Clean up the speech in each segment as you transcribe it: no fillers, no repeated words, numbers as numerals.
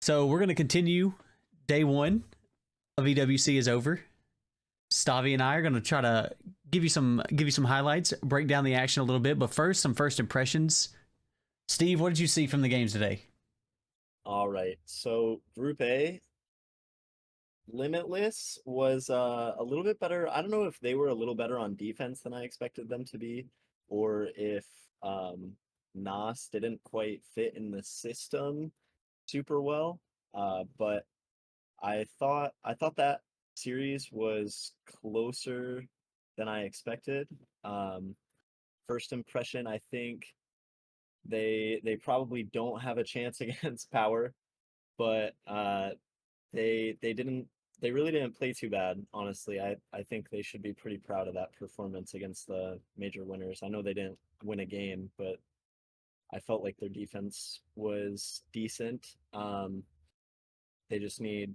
So we're going to continue. Day one of EWC is over. Stavi and I are going to try to give you some highlights, break down the action a little bit. But first, some first impressions. Steve, what did you see from the games today? All right. So Group A, Limitless was a little bit better. I don't know if they were a little better on defense than I expected them to be, or if Nas didn't quite fit in the system super well. But I thought that series was closer than I expected. First impression, I think they probably don't have a chance against Power, but they really didn't play too bad, honestly. I think they should be pretty proud of that performance against the major winners. I know they didn't win a game, but I felt like their defense was decent. They just need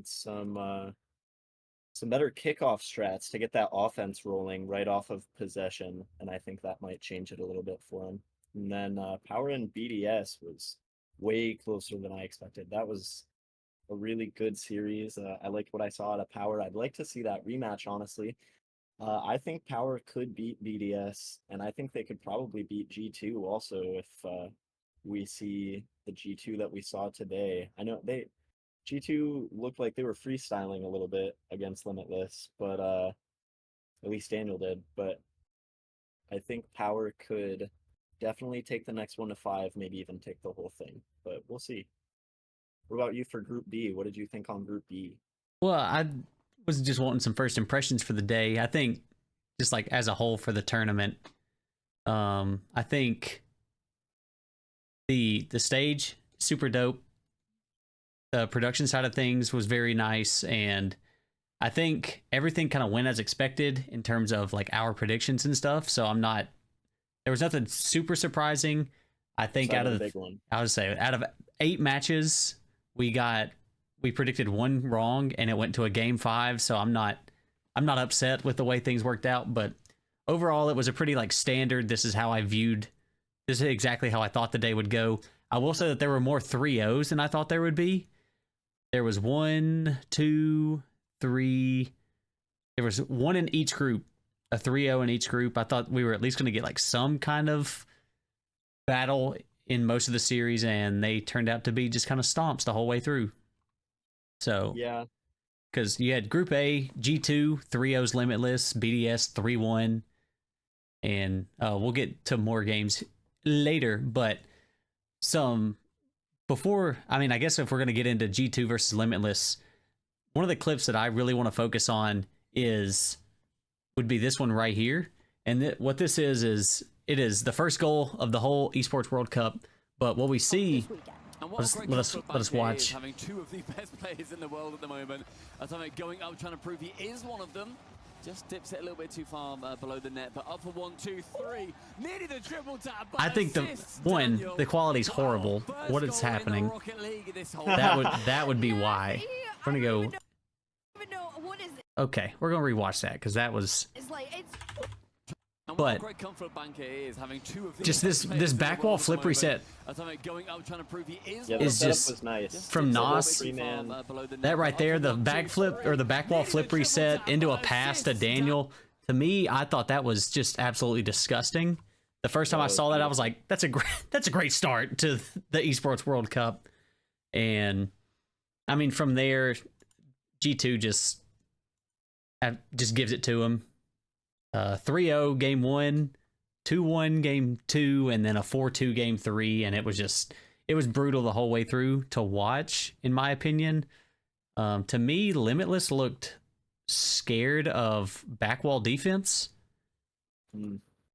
some better kickoff strats to get that offense rolling right off of possession, and I think that might change it a little bit for them. And then Power and BDS was way closer than I expected. That was a really good series. I liked what I saw out of Power. I'd like to see that rematch, honestly. I think Power could beat BDS, and I think they could probably beat G2 also if we see the G2 that we saw today. I know G2 looked like they were freestyling a little bit against Limitless, but at least Daniel did. But I think Power could definitely take the next one to 5, maybe even take the whole thing. But we'll see. What about you for Group B? What did you think on Group B? Well, I was just wanting some first impressions for the day. I think just like as a whole for the tournament, I think the stage super dope. The production side of things was very nice, and I think everything kind of went as expected in terms of like our predictions and stuff. So there was nothing super surprising. I think out of the big one, I would say out of 8 matches, we predicted one wrong, and it went to a game 5. So I'm not upset with the way things worked out, but overall it was a pretty like standard. This is exactly how I thought the day would go. I will say that there were more 3-0s than I thought there would be. There was 1, 2, 3. There was one in each group, a 3-0 in each group. I thought we were at least going to get like some kind of battle in most of the series, and they turned out to be just kind of stomps the whole way through. So yeah, because you had Group A, G2, 3-0s Limitless, BDS 3-1, and we'll get to more games later, but I guess if we're going to get into G2 versus Limitless, one of the clips that I really want to focus on would be this one right here. And what this is it is the first goal of the whole Esports World Cup. But what we see, let us watch. Having 2 of the best players in the world at the moment. Going up, trying to prove he is one of them. Just dips it a little bit too far below the net, but up for 1, 2, 3. Nearly the triple tap. I think the quality's horrible. What is happening? That would be why. We're gonna go. Okay, we're gonna rewatch that because that was. But just this back wall flip reset is just nice. From Nas. That right there, the back flip or the back wall flip reset into a pass to Daniel. To me, I thought that was just absolutely disgusting. The first time I saw that, I was like, "That's a great start to the Esports World Cup." And I mean, from there, G2 just gives it to him. 3-0 game 1, 2-1 game 2, and then a 4-2 game 3, and it was brutal the whole way through to watch, in my opinion. To me, Limitless looked scared of backwall defense.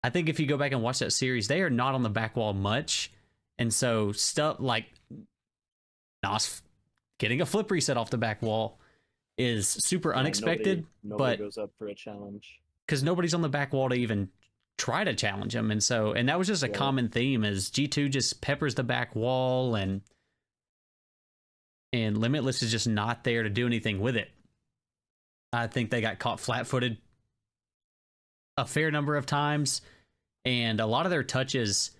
I think if you go back and watch that series, they are not on the backwall much, and so stuff like Nos getting a flip reset off the back wall is super unexpected. Nobody goes up for a challenge. Because nobody's on the back wall to even try to challenge him. And that was just a common theme, is G2 just peppers the back wall, and Limitless is just not there to do anything with it. I think they got caught flat-footed a fair number of times, and a lot of their touches,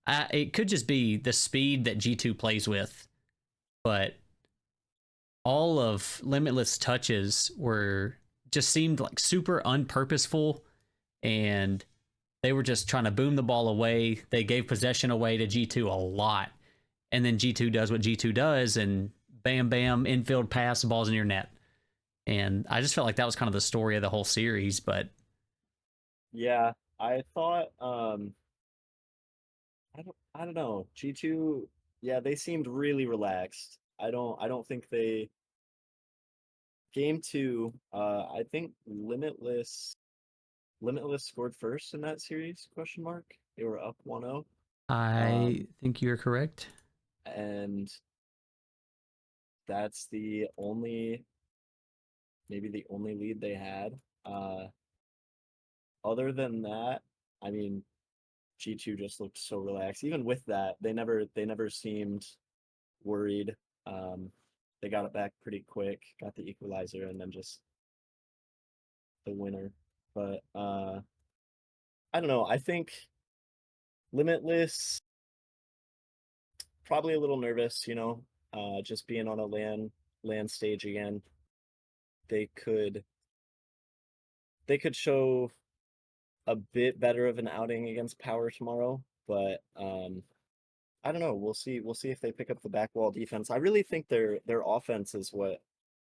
it could just be the speed that G2 plays with. but all of Limitless touches were just seemed like super unpurposeful, and they were just trying to boom the ball away. They gave possession away to G2 a lot, and then G2 does what G2 does, and bam, bam, infield pass, the ball's in your net. And I just felt like that was kind of the story of the whole series. But Yeah, I thought I don't know. G2, yeah, they seemed really relaxed. I don't think they game 2, I think Limitless scored first in that series, question mark. They were up 1-0. I think you're correct. And that's maybe the only lead they had. Other than that, I mean, G2 just looked so relaxed. Even with that, they never seemed worried. They got it back pretty quick, got the equalizer, and then just the winner. But I don't know. I think Limitless probably a little nervous, just being on a land stage again. They could show a bit better of an outing against Power tomorrow, but I don't know. We'll see. We'll see if they pick up the back wall defense. I really think their offense is what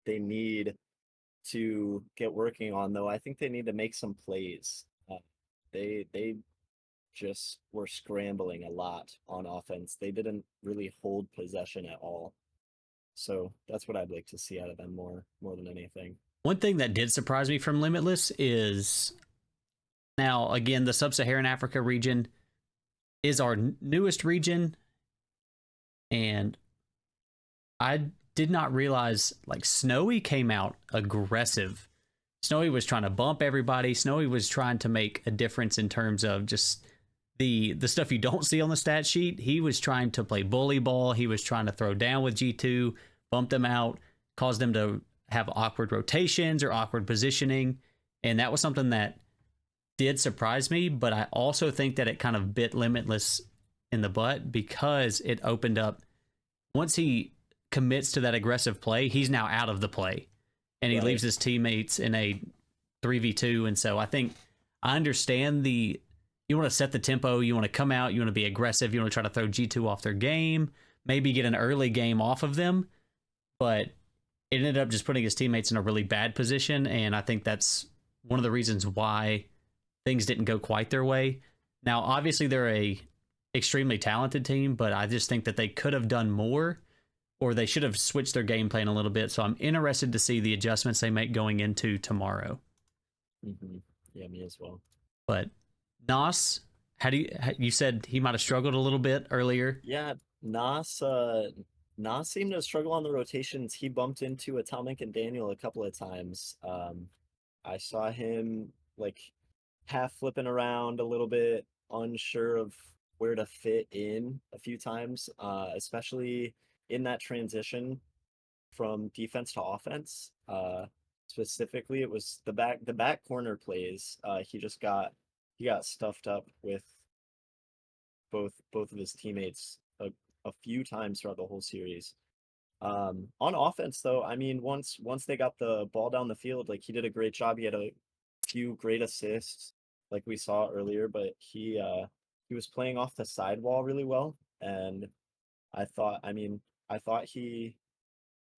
they need to get working on, though. I think they need to make some plays. They just were scrambling a lot on offense. They didn't really hold possession at all. So that's what I'd like to see out of them more than anything. One thing that did surprise me from Limitless is, now again, the Sub-Saharan Africa region is our newest region, and I did not realize, like, Snowy came out aggressive. Snowy was trying to bump everybody. Snowy was trying to make a difference in terms of just the stuff you don't see on the stat sheet. He was trying to play bully ball. He was trying to throw down with G2, bump them out, cause them to have awkward rotations or awkward positioning. And that was something that did surprise me, but I also think that it kind of bit Limitless in the butt, because it opened up, once he commits to that aggressive play, he's now out of the play, and he leaves his teammates in a 3v2. And so I think I understand you want to set the tempo, you want to come out, you want to be aggressive, you want to try to throw G2 off their game, maybe get an early game off of them, but it ended up just putting his teammates in a really bad position, and I think that's one of the reasons why things didn't go quite their way. Now, obviously, they're a extremely talented team, but I just think that they could have done more, or they should have switched their game plan a little bit. So I'm interested to see the adjustments they make going into tomorrow. Mm-hmm. Yeah, me as well. But Nas, you said he might have struggled a little bit earlier. Yeah, Nas seemed to struggle on the rotations. He bumped into Atomic and Daniel a couple of times. I saw him like half flipping around a little bit, unsure of where to fit in a few times, especially in that transition from defense to offense. Specifically, it was the back corner plays. He got stuffed up with both of his teammates a few times throughout the whole series. On offense, though, I mean, once they got the ball down the field, like, he did a great job. He had a few great assists, like we saw earlier, but he was playing off the sidewall really well, and I thought he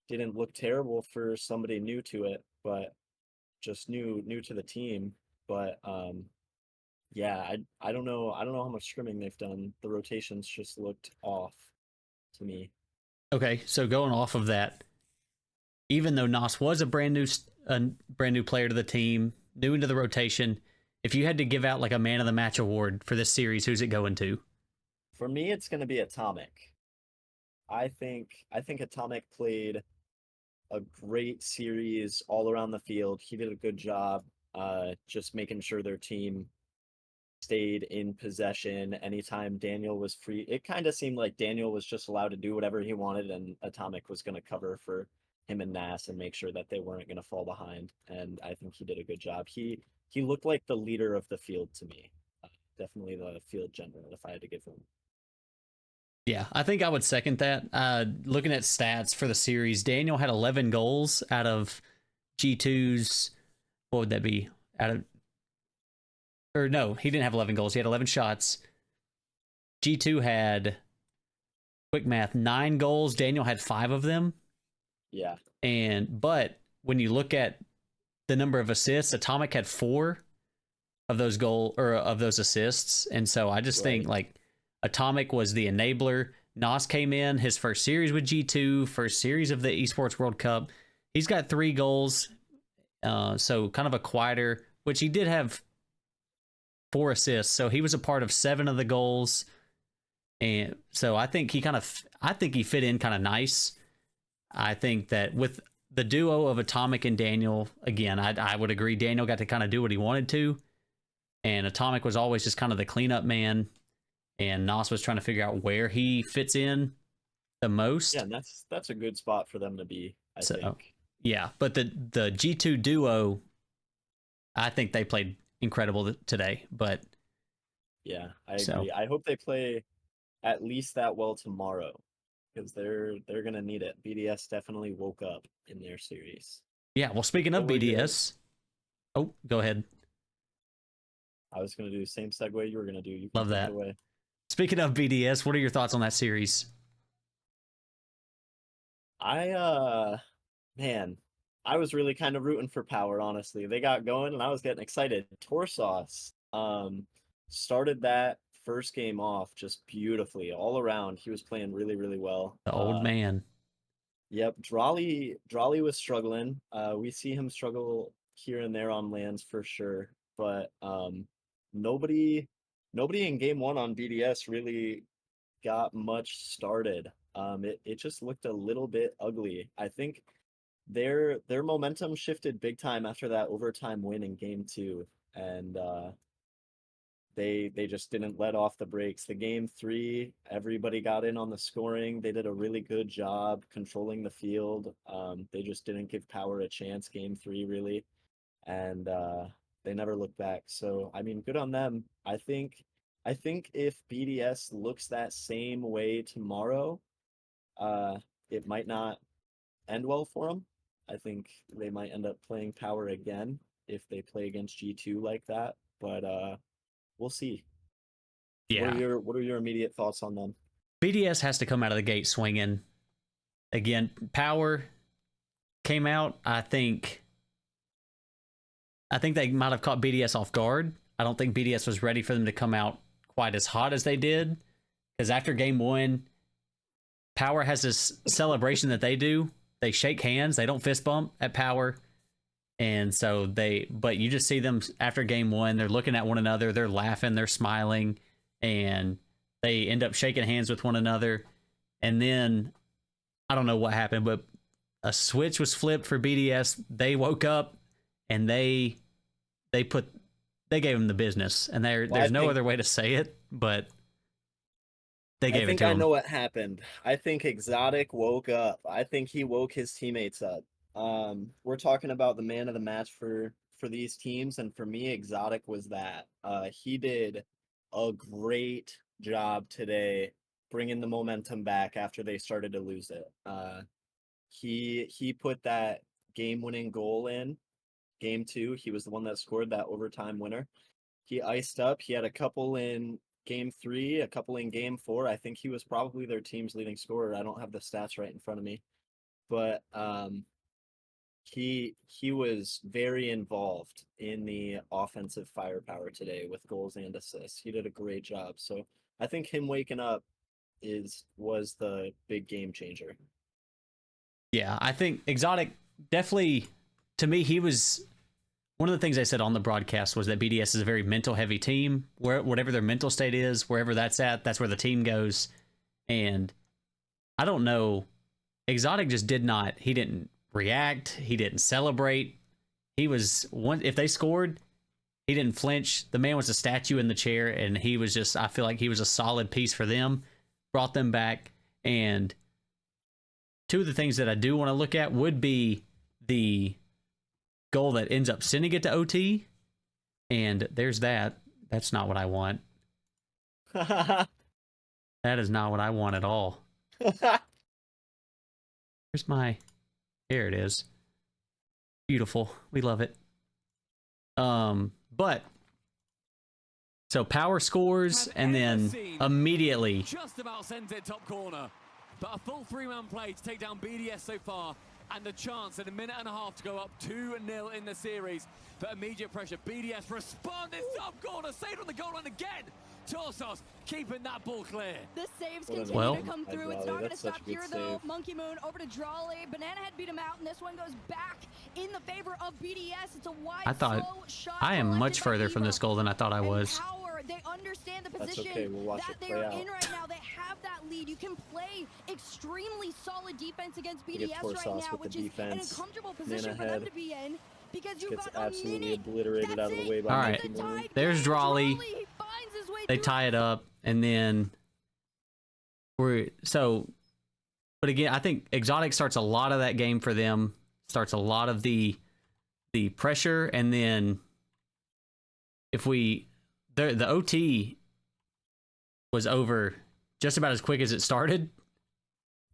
didn't look terrible for somebody new to it, but just new to the team. But yeah, I don't know how much scrimming they've done. The rotations just looked off to me. Okay, so going off of that, even though Nas was a brand new player to the team, new into the rotation, if you had to give out like a man of the match award for this series, who's it going to? For me, it's going to be Atomic. I think Atomic played a great series all around the field. He did a good job just making sure their team stayed in possession anytime Daniel was free. It kind of seemed like Daniel was just allowed to do whatever he wanted, and Atomic was going to cover for him and Nas and make sure that they weren't going to fall behind. And I think he did a good job. He looked like the leader of the field to me. Definitely the field general, if I had to give him Yeah, I think I would second that. Looking at stats for the series, Daniel had 11 goals out of G2's. What would that be? Out of, or no, he didn't have 11 goals. He had 11 shots. G2 had, quick math, 9 goals. Daniel had 5 of them. Yeah. But when you look at the number of assists, Atomic had 4 of those of those assists, and so I just think like Atomic was the enabler. Nas came in his first series with G2, first series of the Esports World Cup. He's got 3 goals, so kind of a quieter, which he did have 4 assists, so he was a part of 7 of the goals, and so I think he fit in kind of nice. I think that with the duo of Atomic and Daniel, again, I would agree Daniel got to kind of do what he wanted to, and Atomic was always just kind of the cleanup man, and Nas was trying to figure out where he fits in the most. Yeah, and that's a good spot for them to be, I think. Yeah, but the G2 duo, I think they played incredible today, but yeah, I agree. I hope they play at least that well tomorrow, because they're gonna need it. BDS definitely woke up in their series. Yeah, well, speaking of BDS, oh, go ahead. I was gonna do the same segue you were gonna do. You love that. Speaking of BDS, what are your thoughts on that series? Man, I was really kind of rooting for Power, honestly. They got going and I was getting excited. Torsauce started that first game off just beautifully all around. He was playing really, really well. The old man. Yep, Drawley was struggling. We see him struggle here and there on lands for sure, but nobody in game 1 on BDS really got much started. It just looked a little bit ugly. I think their momentum shifted big time after that overtime win in game 2, and they just didn't let off the brakes. The game 3, everybody got in on the scoring. They did a really good job controlling the field. They just didn't give Power a chance game 3 really, and they never looked back. So I mean, good on them. I think if BDS looks that same way tomorrow, it might not end well for them. I think they might end up playing Power again if they play against G2 like that. But we'll see. Yeah. What are your immediate thoughts on them? BDS has to come out of the gate swinging. Again, Power came out. I think they might have caught BDS off guard. I don't think BDS was ready for them to come out quite as hot as they did, because after game 1, Power has this celebration that they do. They shake hands. They don't fist bump at Power. And so but you just see them after game 1, they're looking at one another, they're laughing, they're smiling, and they end up shaking hands with one another. And then I don't know what happened, but a switch was flipped for BDS. They woke up and they gave them the business. And there's no other way to say it, but they gave it to him. I think I know what happened. I think Exotic woke up. I think he woke his teammates up. We're talking about the man of the match for these teams, and for me, Exotic was that. He did a great job today bringing the momentum back after they started to lose it. He put that game-winning goal in game 2. He was the one that scored that overtime winner. He iced up. He had a couple in game 3, a couple in game 4. I think he was probably their team's leading scorer. I don't have the stats right in front of me, but he was very involved in the offensive firepower today with goals and assists. He did a great job. So I think him waking up was the big game changer. Yeah, I think Exotic definitely, to me, he was one of the things I said on the broadcast was that BDS is a very mental heavy team. Whatever their mental state is, wherever that's at, that's where the team goes. And I don't know, Exotic just he didn't react, he didn't celebrate. He was if they scored, he didn't flinch. The man was a statue in the chair, and he was just, I feel like he was a solid piece for them, brought them back. And two of the things that I do want to look at would be the goal that ends up sending it to OT, and there's that's not what I want. That is not what I want at all. Where's my... Here it is. Beautiful. We love it. But... So power scores, and then immediately... Just about sent it top corner. But a full 3-man play to take down BDS so far. And the chance in a minute and a half to go up 2-0 in the series. But immediate pressure. BDS responded top corner. Saved on the goal line again. Torsos keeping that ball clear. The saves continue to come through. It's not going to stop here, though. Monkey Moon over to Drawley. Banana Head beat him out, and this one goes back in the favor of BDS. It's a wide, slow shot. I am much further from this goal than I thought I was. They understand the position that they are in right now. They have that lead. You can play extremely solid defense against BDS right now, which is an uncomfortable position for them to be in. Because you've got absolutely obliterated out of the way by all right, there's Drawley. They tie it up, and then but again, I think Exotic starts a lot of that game for them. Starts a lot of the pressure, and then if the OT was over just about as quick as it started.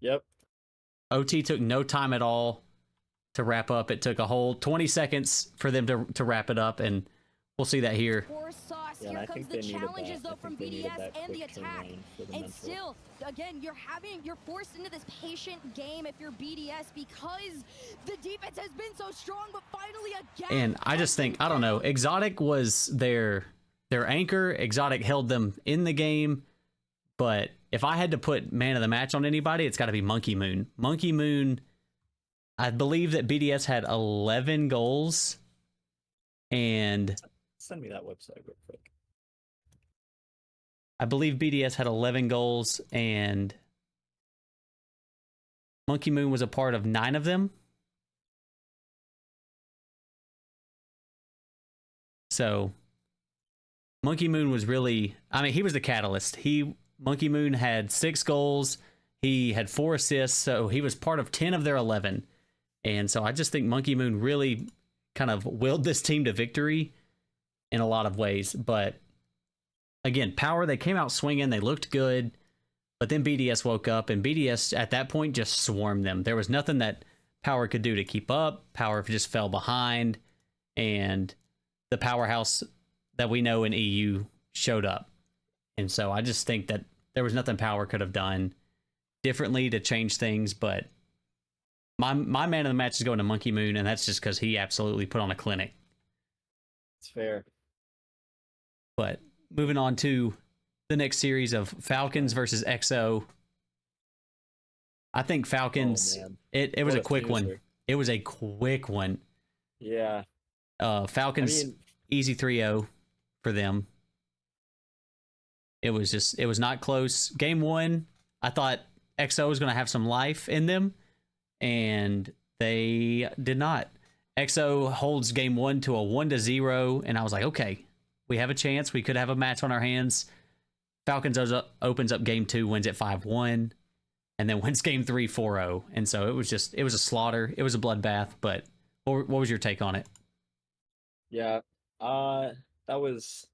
Yep. OT took no time at all to wrap up. It took a whole 20 seconds for them to wrap it up, and we'll see that here. Yeah, here comes the challenges though from BDS and the attack. And still, again, you're forced into this patient game if you're BDS because the defense has been so strong, but finally again. And I just think, I don't know, Exotic was their anchor. Exotic held them in the game, but if I had to put man of the match on anybody, it's got to be Monkey Moon. Monkey Moon, I believe that BDS had 11 goals, and send me that website real quick. I believe BDS had 11 goals, and Monkey Moon was a part of 9 of them. So Monkey Moon was really, I mean, he was the catalyst. Monkey Moon had 6 goals. He had 4 assists, so he was part of 10 of their 11. And so I just think Monkey Moon really kind of willed this team to victory in a lot of ways. But again, power, they came out swinging. They looked good. But then BDS woke up, and BDS at that point just swarmed them. There was nothing that power could do to keep up. Power just fell behind. And the powerhouse that we know in EU showed up. And so I just think that there was nothing power could have done differently to change things. But my man of the match is going to Monkey Moon, and that's just because he absolutely put on a clinic. It's fair. But moving on to the next series of Falcons versus XO. I think Falcons, it was a quick one. It was a quick one. Yeah. Falcons, easy 3-0 for them. It was not close. Game 1, I thought XO was going to have some life in them, and they did not. XO holds game 1 to a 1-0, and I was like, okay, we have a chance. We could have a match on our hands. Falcons opens up game 2, wins it 5-1, and then wins game 3 4-0. And so it was a slaughter. It was a bloodbath. But what was your take on it? Yeah, that was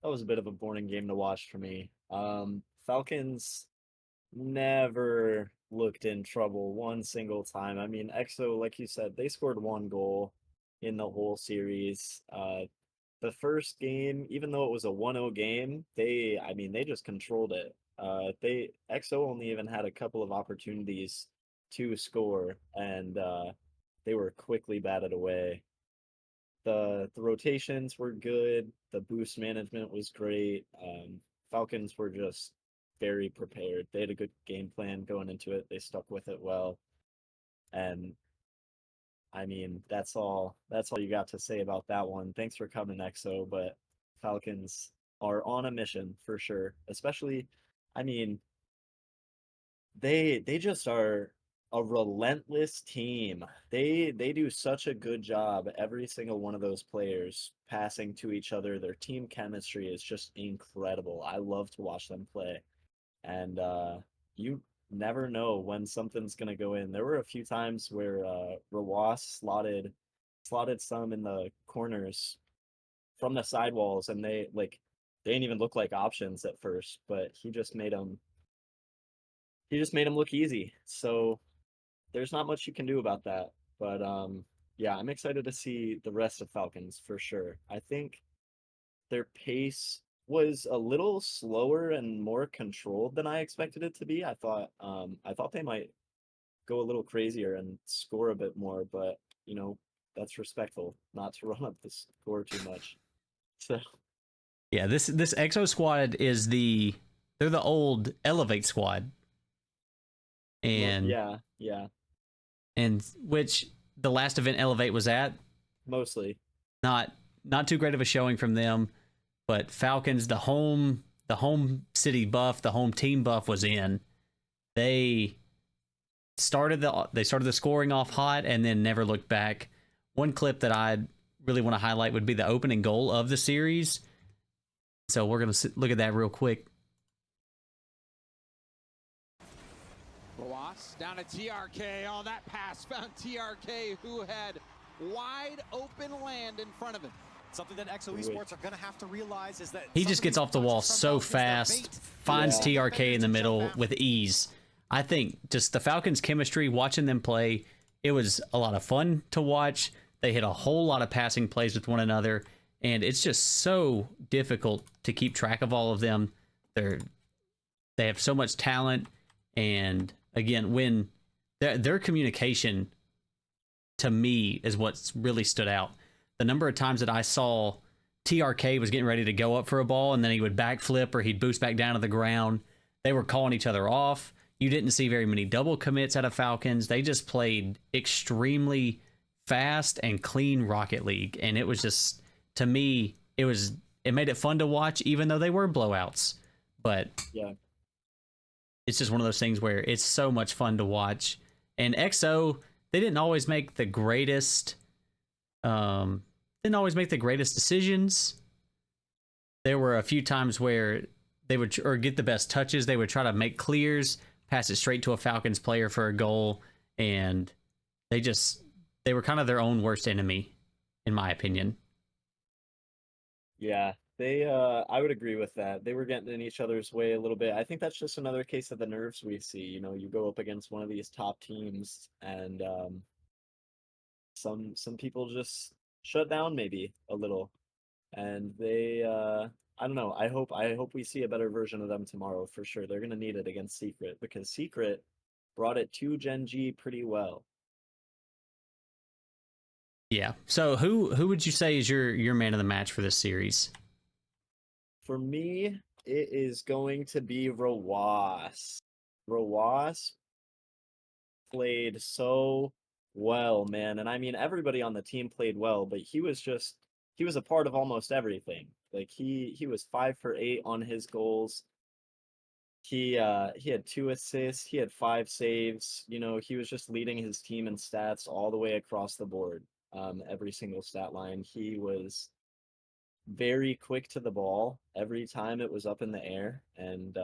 a bit of a boring game to watch for me. Falcons never looked in trouble one single time. I mean, XO, like you said, they scored 1 goal in the whole series. The first game, even though it was a 1-0 game, they just controlled it. XO only even had a couple of opportunities to score, and they were quickly batted away. The rotations were good. The boost management was great. Falcons were just very prepared. They had a good game plan going into it. They stuck with it well. And I mean, that's all you got to say about that one. Thanks for coming, XO, but Falcons are on a mission for sure. Especially, I mean, they just are a relentless team. They do such a good job, every single one of those players passing to each other. Their team chemistry is just incredible. I love to watch them play. And you never know when something's gonna go in. There were a few times where Rawas slotted some in the corners from the sidewalls, and they didn't even look like options at first, but he just made them he just made him look easy. So there's not much you can do about that. But yeah, I'm excited to see the rest of Falcons for sure. I think their pace was a little slower and more controlled than I expected it to be. I thought they might go a little crazier and score a bit more, but you know, that's respectful, not to run up the score too much. So Yeah, this EXO squad is they're the old Elevate squad. And yeah. And which the last event Elevate was at, Mostly. Not too great of a showing from them, but Falcons, the home city buff, the home team buff was in. They started the scoring off hot and then never looked back. One clip that I really want to highlight would be the opening goal of the series. So we're going to look at that real quick. Down to TRK. Oh, that pass found TRK, who had wide open land in front of him. Something that EXO Esports are going to have to realize is that he just gets off the wall so fast, finds TRK in the middle with ease. I think just the Falcons' chemistry, watching them play, it was a lot of fun to watch. They hit a whole lot of passing plays with one another, and it's just so difficult to keep track of all of them. They have so much talent, and again, when their communication to me is what's really stood out. The number of times that I saw TRK was getting ready to go up for a ball and then he would backflip or he'd boost back down to the ground. They were calling each other off. You didn't see very many double commits out of Falcons. They just played extremely fast and clean Rocket League. And it was just, to me, it made it fun to watch, even though they were blowouts. But yeah, it's just one of those things where it's so much fun to watch. And EXO, they didn't always make the greatest decisions. There were a few times where they would get the best touches. They would try to make clears, pass it straight to a Falcons player for a goal, and they were kind of their own worst enemy, in my opinion. Yeah, I would agree with that. They were getting in each other's way a little bit. I think that's just another case of the nerves we see. You know, you go up against one of these top teams and some people just shut down maybe a little. And they I don't know. I hope we see a better version of them tomorrow for sure. They're gonna need it against Secret because Secret brought it to Gen G pretty well. Yeah. So who would you say is your man of the match for this series? For me, it is going to be Rawas. Rawas played so well, man. And I mean, everybody on the team played well, but he was a part of almost everything. Like he was 5 for 8 on his goals. He had 2 assists, he had 5 saves. You know, he was just leading his team in stats all the way across the board. Every single stat line. He was very quick to the ball every time it was up in the air, and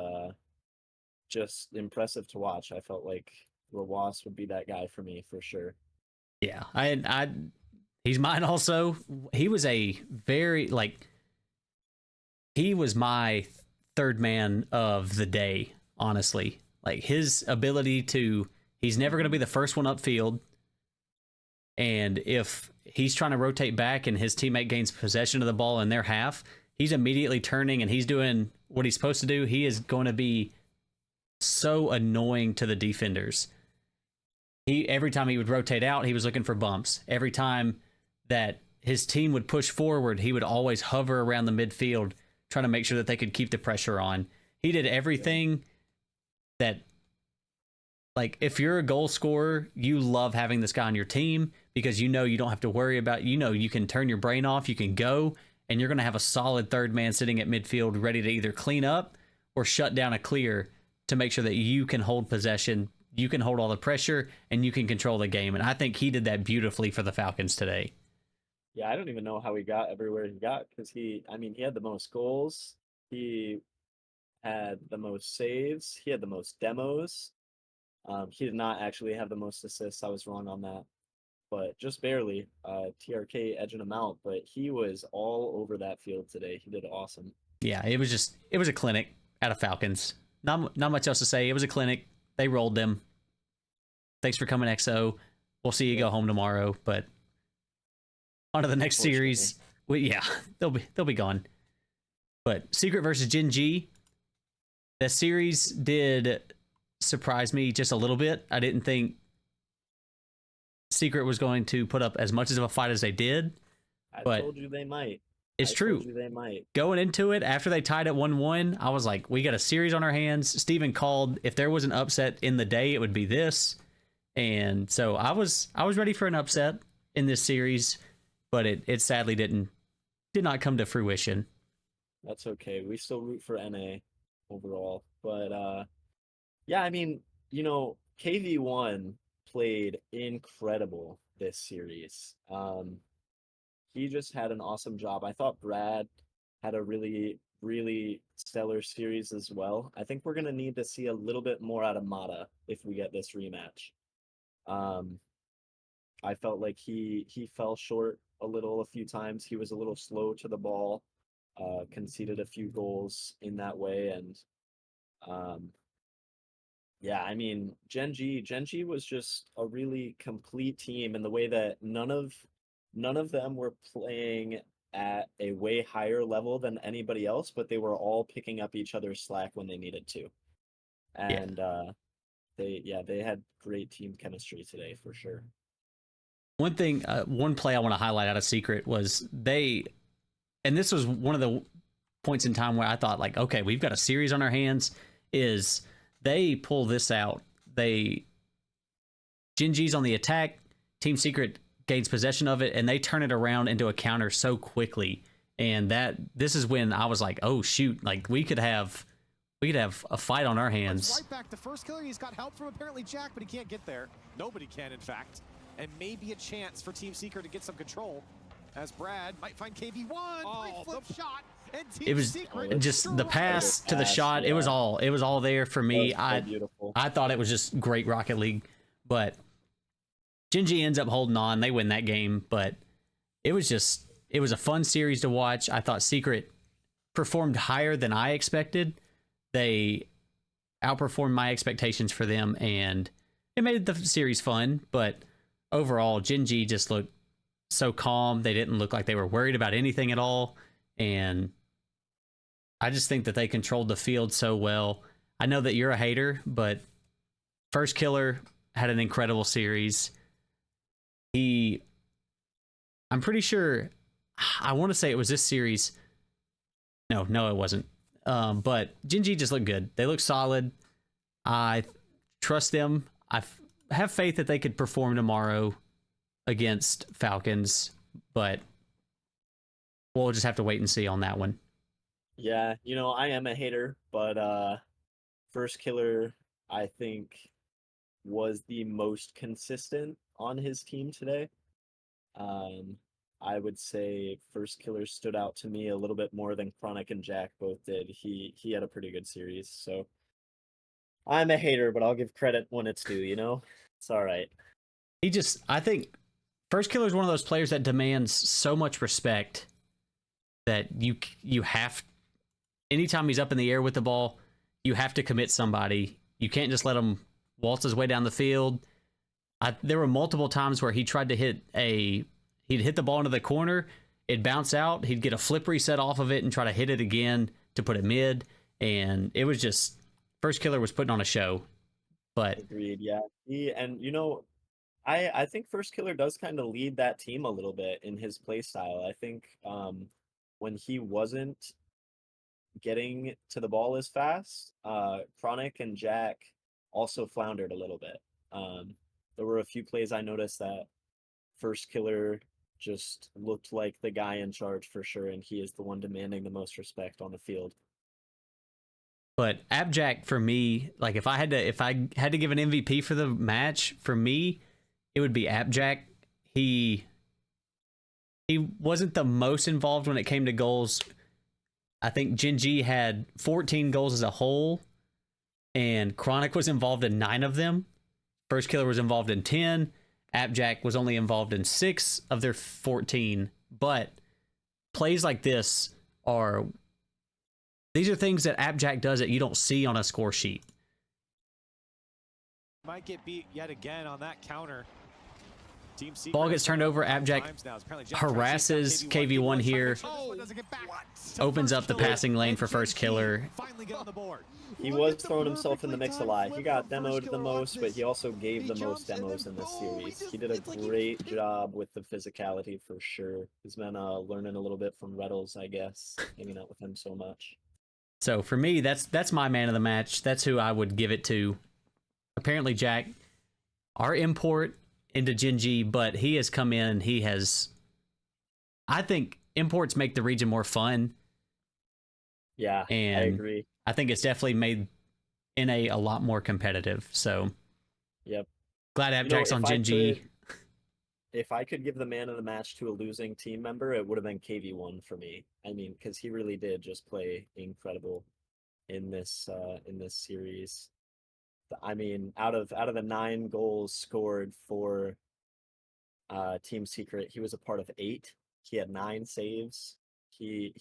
just impressive to watch. I felt like Rawas would be that guy for me for sure. Yeah, he's mine also. He was he was my third man of the day, honestly. Like his ability he's never going to be the first one upfield. And if he's trying to rotate back and his teammate gains possession of the ball in their half, he's immediately turning and he's doing what he's supposed to do. He is going to be so annoying to the defenders. Every time he would rotate out, he was looking for bumps. Every time that his team would push forward, he would always hover around the midfield, trying to make sure that they could keep the pressure on. He did everything that, like, if you're a goal scorer, you love having this guy on your team because you know you don't have to worry about, you can turn your brain off, you can go, and you're going to have a solid third man sitting at midfield ready to either clean up or shut down a clear to make sure that you can hold possession, you can hold all the pressure, and you can control the game. And I think he did that beautifully for the Falcons today. Yeah, I don't even know how he got everywhere he got because he had the most goals, he had the most saves, he had the most demos. He did not actually have the most assists. I was wrong on that, but just barely. TRK edging him out, but he was all over that field today. He did awesome. Yeah, it was a clinic out of Falcons. Not much else to say. It was a clinic. They rolled them. Thanks for coming, XO. We'll see you go home tomorrow, but on to the next series. Well, yeah, they'll be gone. But Secret versus Gen G, the series did surprise me just a little bit. I didn't think Secret was going to put up as much of a fight as they did. I but told you they might. It's true. They might. Going into it, after they tied at 1-1, I was like, we got a series on our hands. Steven called, if there was an upset in the day, it would be this. And so I was ready for an upset in this series, but it sadly did not come to fruition. That's okay. We still root for NA overall. But yeah, I mean, you know, KV1 played incredible this series. He just had an awesome job. I thought Brad had a really, really stellar series as well. I think we're going to need to see a little bit more out of Mata if we get this rematch. I felt like he fell short a few times. He was a little slow to the ball, conceded a few goals in that way. And yeah, I mean, Gen G was just a really complete team in the way that none of them were playing at a way higher level than anybody else, but they were all picking up each other's slack when they needed to. And they had great team chemistry today for sure. One thing, one play I want to highlight out of Secret was and this was one of the points in time where I thought, like, okay, we've got a series on our hands, is they pull this out. Gen G's on the attack, Team Secret gains possession of it, and they turn it around into a counter so quickly. And this is when I was like, oh shoot, like we could have a fight on our hands. Right back to first killer. He's got help from apparently Jack, but he can't get there. Nobody can, in fact. And maybe a chance for Team Secret to get some control, as Brad might find KV1. Oh, flip shot. And Team It was Secret just the pass to the shot. Yeah. It was all there for me. Beautiful. I thought it was just great Rocket League, but Gen G ends up holding on. They win that game, but it was a fun series to watch. I thought Secret performed higher than I expected. They outperformed my expectations for them, and it made the series fun. But overall, Gen G just looked so calm. They didn't look like they were worried about anything at all. And I just think that they controlled the field so well. I know that you're a hater, but First Killer had an incredible series. I'm pretty sure, I want to say it was this series. No, it wasn't. But Gen G just looked good. They look solid. I trust them. I have faith that they could perform tomorrow against Falcons, but we'll just have to wait and see on that one. Yeah, you know, I am a hater, but First Killer, I think, was the most consistent on his team today. I would say First Killer stood out to me a little bit more than Chronic and Jack both did. He had a pretty good series, so I'm a hater, but I'll give credit when it's due, you know? It's all right. I think First Killer is one of those players that demands so much respect that you have, anytime he's up in the air with the ball, you have to commit somebody. You can't just let him waltz his way down the field. There were multiple times where he tried to he'd hit the ball into the corner, it'd bounce out, he'd get a flip reset off of it and try to hit it again to put it mid, and it was just, First Killer was putting on a show. But Agreed, yeah. And you know, I think First Killer does kind of lead that team a little bit in his play style. I think when he wasn't getting to the ball as fast, Chronic and Jack also floundered a little bit. There were a few plays I noticed that First Killer just looked like the guy in charge for sure, and he is the one demanding the most respect on the field. But Abjack, for me, like if I had to give an MVP for the match, for me, it would be Abjack. He wasn't the most involved when it came to goals. I think Gen G had 14 goals as a whole, and Chronic was involved in 9 of them. First Killer was involved in 10. Abjack was only involved in 6 of their 14. But plays like these are things that Abjack does that you don't see on a score sheet. might get beat yet again on that counter. Team Secret Ball gets turned over. Abjack harasses KV1 here. Opens up the passing lane for first killer. He was throwing himself in the mix a lot. He got demoed the most, but he also gave the most demos in this series. He did a great job with the physicality for sure. He's been learning a little bit from Reddles, I guess, hanging out with him so much. So for me, that's my man of the match. That's who I would give it to. Apparently, Jack, our import into Gen G, but he has come in. He has, I think imports make the region more fun. Yeah, and I agree. I think it's definitely made NA a lot more competitive. So, yep. Glad Abjack's on Gen G. If I could give the man of the match to a losing team member, it would have been KV1 for me. I mean, because he really did just play incredible in this series. I mean, out of the 9 goals scored for Team Secret, he was a part of 8. He had 9 saves. He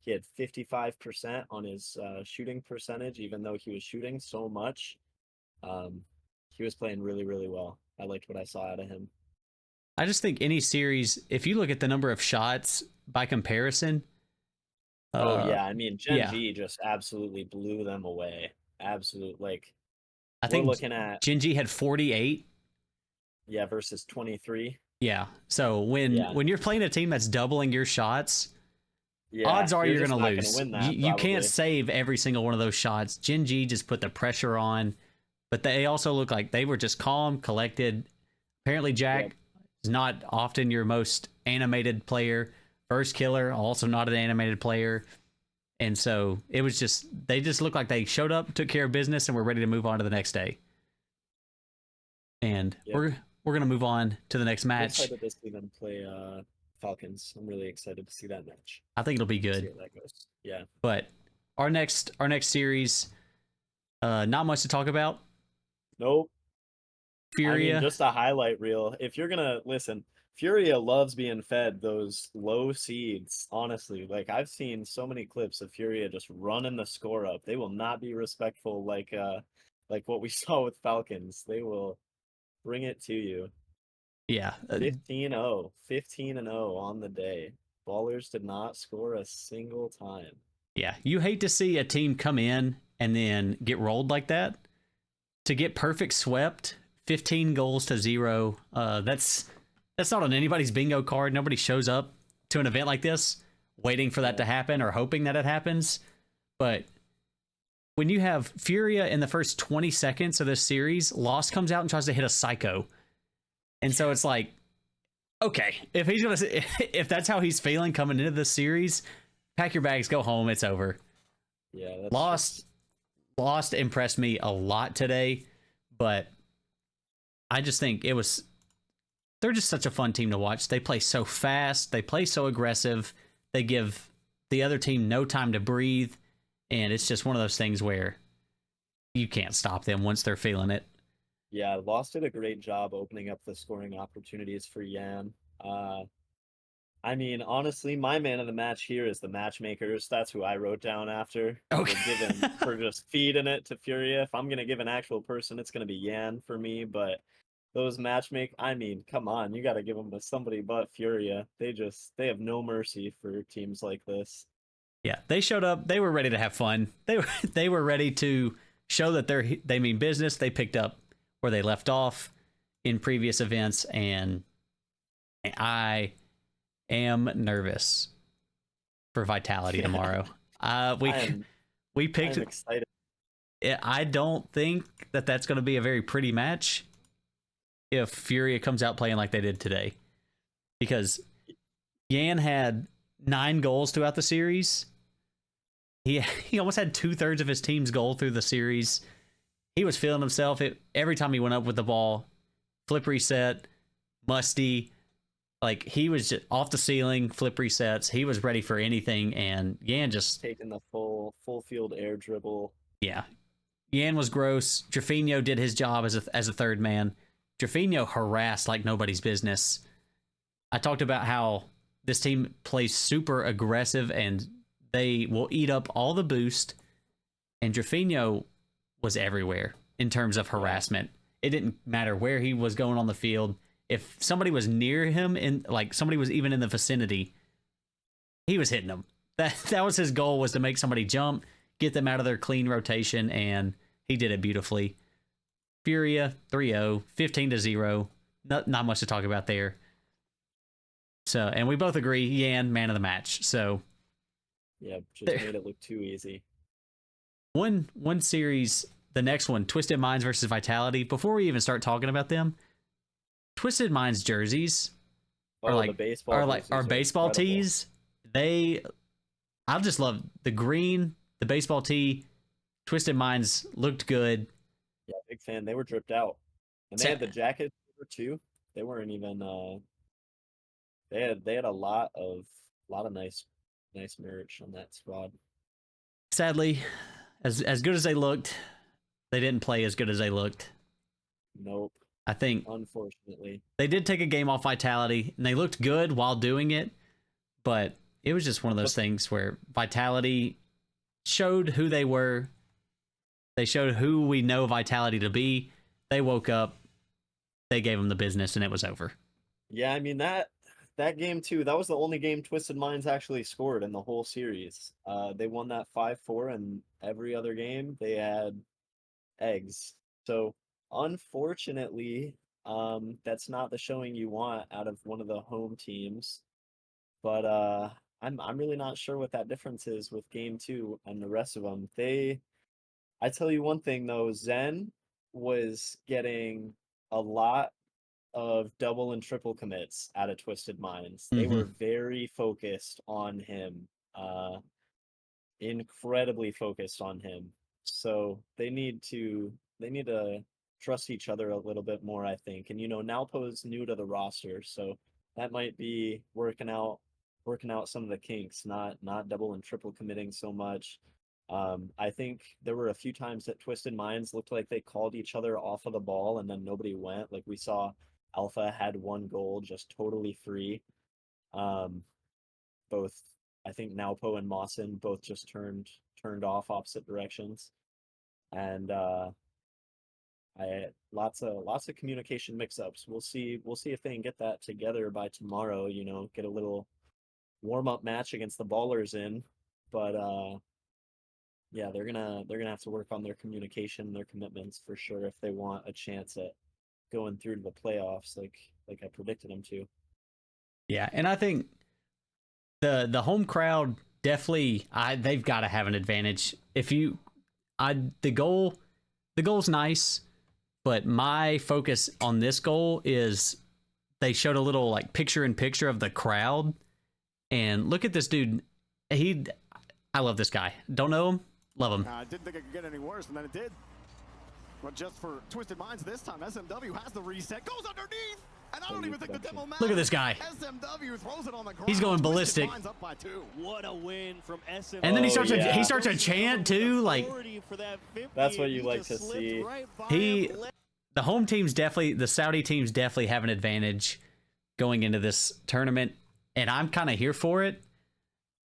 had 55% on his shooting percentage, even though he was shooting so much. He was playing really, really well. I liked what I saw out of him. I just think any series, if you look at the number of shots by comparison. Yeah, I mean, Gen G just absolutely blew them away. I think looking at Gen G had 48. Yeah, versus 23. Yeah. So when you're playing a team that's doubling your shots, odds are you're going to lose. You can't save every single one of those shots. Gen G just put the pressure on, but they also look like they were just calm, collected. Apparently, Jack is not often your most animated player. First killer, also not an animated player. And so it was just, they just looked like they showed up, took care of business, and were ready to move on to the next day. And we're going to move on to the next match. I'm excited to see them play Falcons. I'm really excited to see that match. I think it'll be good. See how that goes. Yeah. But our next series, not much to talk about. Nope. Furia. I mean, just a highlight reel. If you're gonna listen, Furia loves being fed those low seeds. Honestly, like I've seen so many clips of Furia just running the score up. They will not be respectful like what we saw with Falcons. They will bring it to you. Yeah. 15-0 on the day. Ballers did not score a single time. Yeah, you hate to see a team come in and then get rolled like that. To get perfect swept, 15 goals to 0. That's not on anybody's bingo card. Nobody shows up to an event like this waiting for that to happen or hoping that it happens. But when you have Furia in the first 20 seconds of this series, Lost comes out and tries to hit a psycho. And so it's like, okay, if that's how he's feeling coming into this series, pack your bags, go home, it's over. Yeah, Lost impressed me a lot today, but I just think they're just such a fun team to watch. They play so fast, they play so aggressive, they give the other team no time to breathe, and it's just one of those things where you can't stop them once they're feeling it. Yeah, Lost did a great job opening up the scoring opportunities for Yan. I mean, honestly, my man of the match here is the matchmakers. That's who I wrote down after. Okay. For just feeding it to Furia. If I'm going to give an actual person, it's going to be Yan for me. But those I mean, come on. You got to give them to somebody but Furia. They have no mercy for teams like this. Yeah, they showed up. They were ready to have fun. They were ready to show that they mean business. They picked up where they left off in previous events, and I am nervous for Vitality tomorrow. We picked. I'm excited. I don't think that's going to be a very pretty match if Furia comes out playing like they did today, because Yan had 9 goals throughout the series. He almost had 2/3 of his team's goal through the series. He was feeling himself. Every time he went up with the ball, flip reset, musty. Like, he was just off the ceiling, flip resets. He was ready for anything, and Yan just taking the full field air dribble. Yeah, Yan was gross. Drafinho did his job as a third man. Drafinho harassed like nobody's business. I talked about how this team plays super aggressive, and they will eat up all the boost. And Drafinho was everywhere. in terms of harassment. It didn't matter where he was going on the field. If somebody was near him, and like somebody was even in the vicinity, he was hitting them. That was his goal, was to make somebody jump, get them out of their clean rotation, and he did it beautifully. Furia 3-0, 15-0. Not much to talk about there. So, and we both agree, Yan, man of the match. So, yeah, just made it look too easy. One series, the next one, Twisted Minds versus Vitality. Before we even start talking about them, Twisted Minds jerseys are like our baseball tees. I just love the green, the baseball tee. Twisted Minds looked good. Yeah, big fan. They were dripped out, and they had the jacket too. They weren't even. They had a lot of nice merch on that squad. Sadly, as good as they looked, they didn't play as good as they looked. Nope. I think, unfortunately, they did take a game off Vitality, and they looked good while doing it, but it was just one of those things where Vitality showed who they were. They showed who we know Vitality to be. They woke up, they gave them the business, and it was over. Yeah, I mean, that game too, that was the only game Twisted Minds actually scored in the whole series. They won that 5-4, and every other game they had eggs. So unfortunately, that's not the showing you want out of one of the home teams. But I'm really not sure what that difference is with game 2 and the rest of them. I tell you one thing though, Zen was getting a lot of double and triple commits out of Twisted Minds. They were very focused on him, incredibly focused on him. So they need to trust each other a little bit more, I think. And Nalpo's new to the roster, so that might be working out some of the kinks, not double and triple committing so much. I think there were a few times that Twisted Minds looked like they called each other off of the ball and then nobody went. Like we saw Alpha had one goal just totally free. Both, I think Nalpo and Mawson both just turned off opposite directions. And lots of communication mix-ups. We'll see if they can get that together by tomorrow, get a little warm-up match against the Ballers in. But yeah, they're gonna have to work on their communication, their commitments for sure if they want a chance at going through to the playoffs like I predicted them to. Yeah, and I think the home crowd definitely they've got to have an advantage. The goal's nice, but my focus on this goal is they showed a little like picture in picture of the crowd, and look at this dude. I love this guy. Don't know him, love him. I didn't think it could get any worse, and then it did. But just for Twisted Minds this time, SMW has the reset, goes underneath, and I don't even think the demo matters. Look at this guy. SMW throws it on the ground. He's going ballistic. Up by 2. What a win from SMW. And then he starts a chant too, like that's what you like to see. The home teams the Saudi teams definitely have an advantage going into this tournament, and I'm kind of here for it.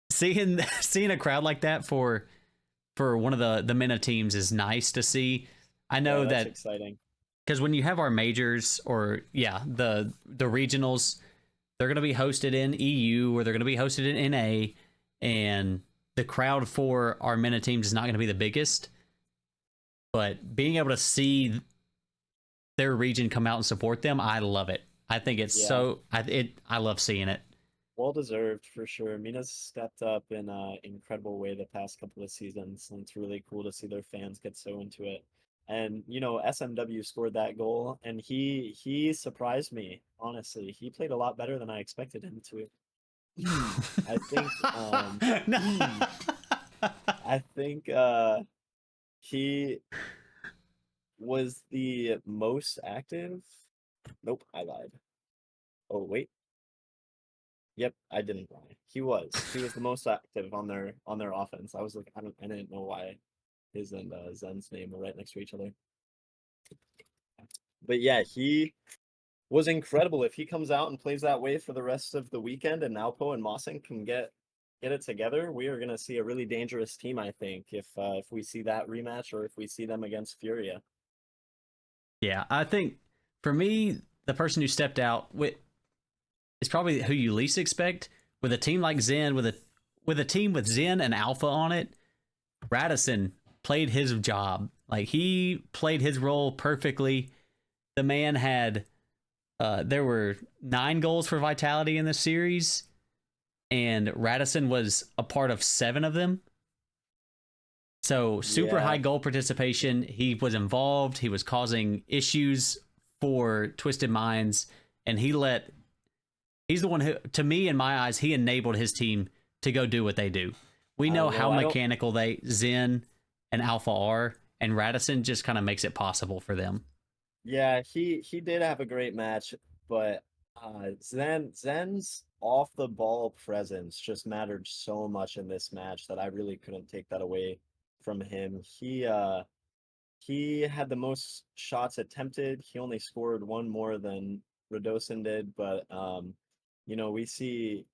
Seeing a crowd like that for one of the MENA teams is nice to see. I know that's exciting, because when you have our majors or the regionals, they're going to be hosted in EU or they're going to be hosted in NA, and the crowd for our MENA teams is not going to be the biggest. But being able to see their region come out and support them, I love it. I think it's I love seeing it. Well deserved for sure. Mina's stepped up in an incredible way the past couple of seasons, and it's really cool to see their fans get so into it. And SMW scored that goal, and he surprised me, honestly. He played a lot better than I expected him to. I think he was the most active. Nope, I lied. Oh wait. Yep, I didn't lie. He was the most active on their offense. I was like, I didn't know why his and Zen's name were right next to each other. But yeah, he was incredible. If he comes out and plays that way for the rest of the weekend, and Nalpo and Mawson can get it together, we are gonna see a really dangerous team, I think, if we see that rematch or if we see them against Furia. Yeah, I think for me, the person who stepped out with is probably who you least expect. With a team like Zen, with a team with Zen and Alpha on it, Radisson played his job. Like, he played his role perfectly. The man had there were 9 goals for Vitality in this series, and Radisson was a part of 7 of them. So super high goal participation. He was involved. He was causing issues for Twisted Minds, and he's the one who, to me, in my eyes, he enabled his team to go do what they do. We know how mechanical Zen and Alpha are, and Radisson just kind of makes it possible for them. Yeah, he did have a great match, but Zen's off the ball presence just mattered so much in this match that I really couldn't take that away from him. He had the most shots attempted. He only scored 1 more than Radosin did, but we see,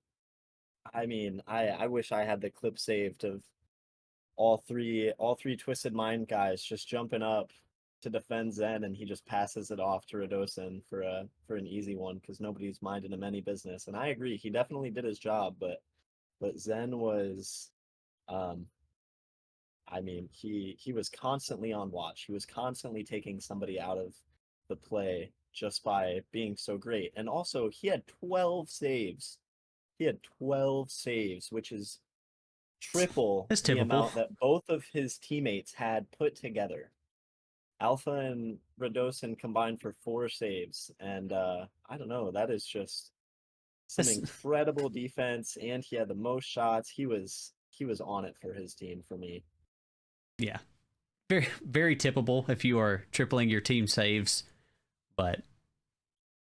I mean, I wish I had the clip saved of all three Twisted Mind guys just jumping up to defend Zen, and he just passes it off to Radosin for an easy one because nobody's minding him any business. And I agree, he definitely did his job, but Zen was, I mean, he was constantly on watch. He was constantly taking somebody out of the play just by being so great. And also, he had 12 saves. He had 12 saves, which is triple the amount that both of his teammates had put together. Alpha and Radosin combined for 4 saves. And I don't know, that is just some incredible defense, and he had the most shots. He was on it for his team for me. Yeah. Very, very tippable if you are tripling your team saves. But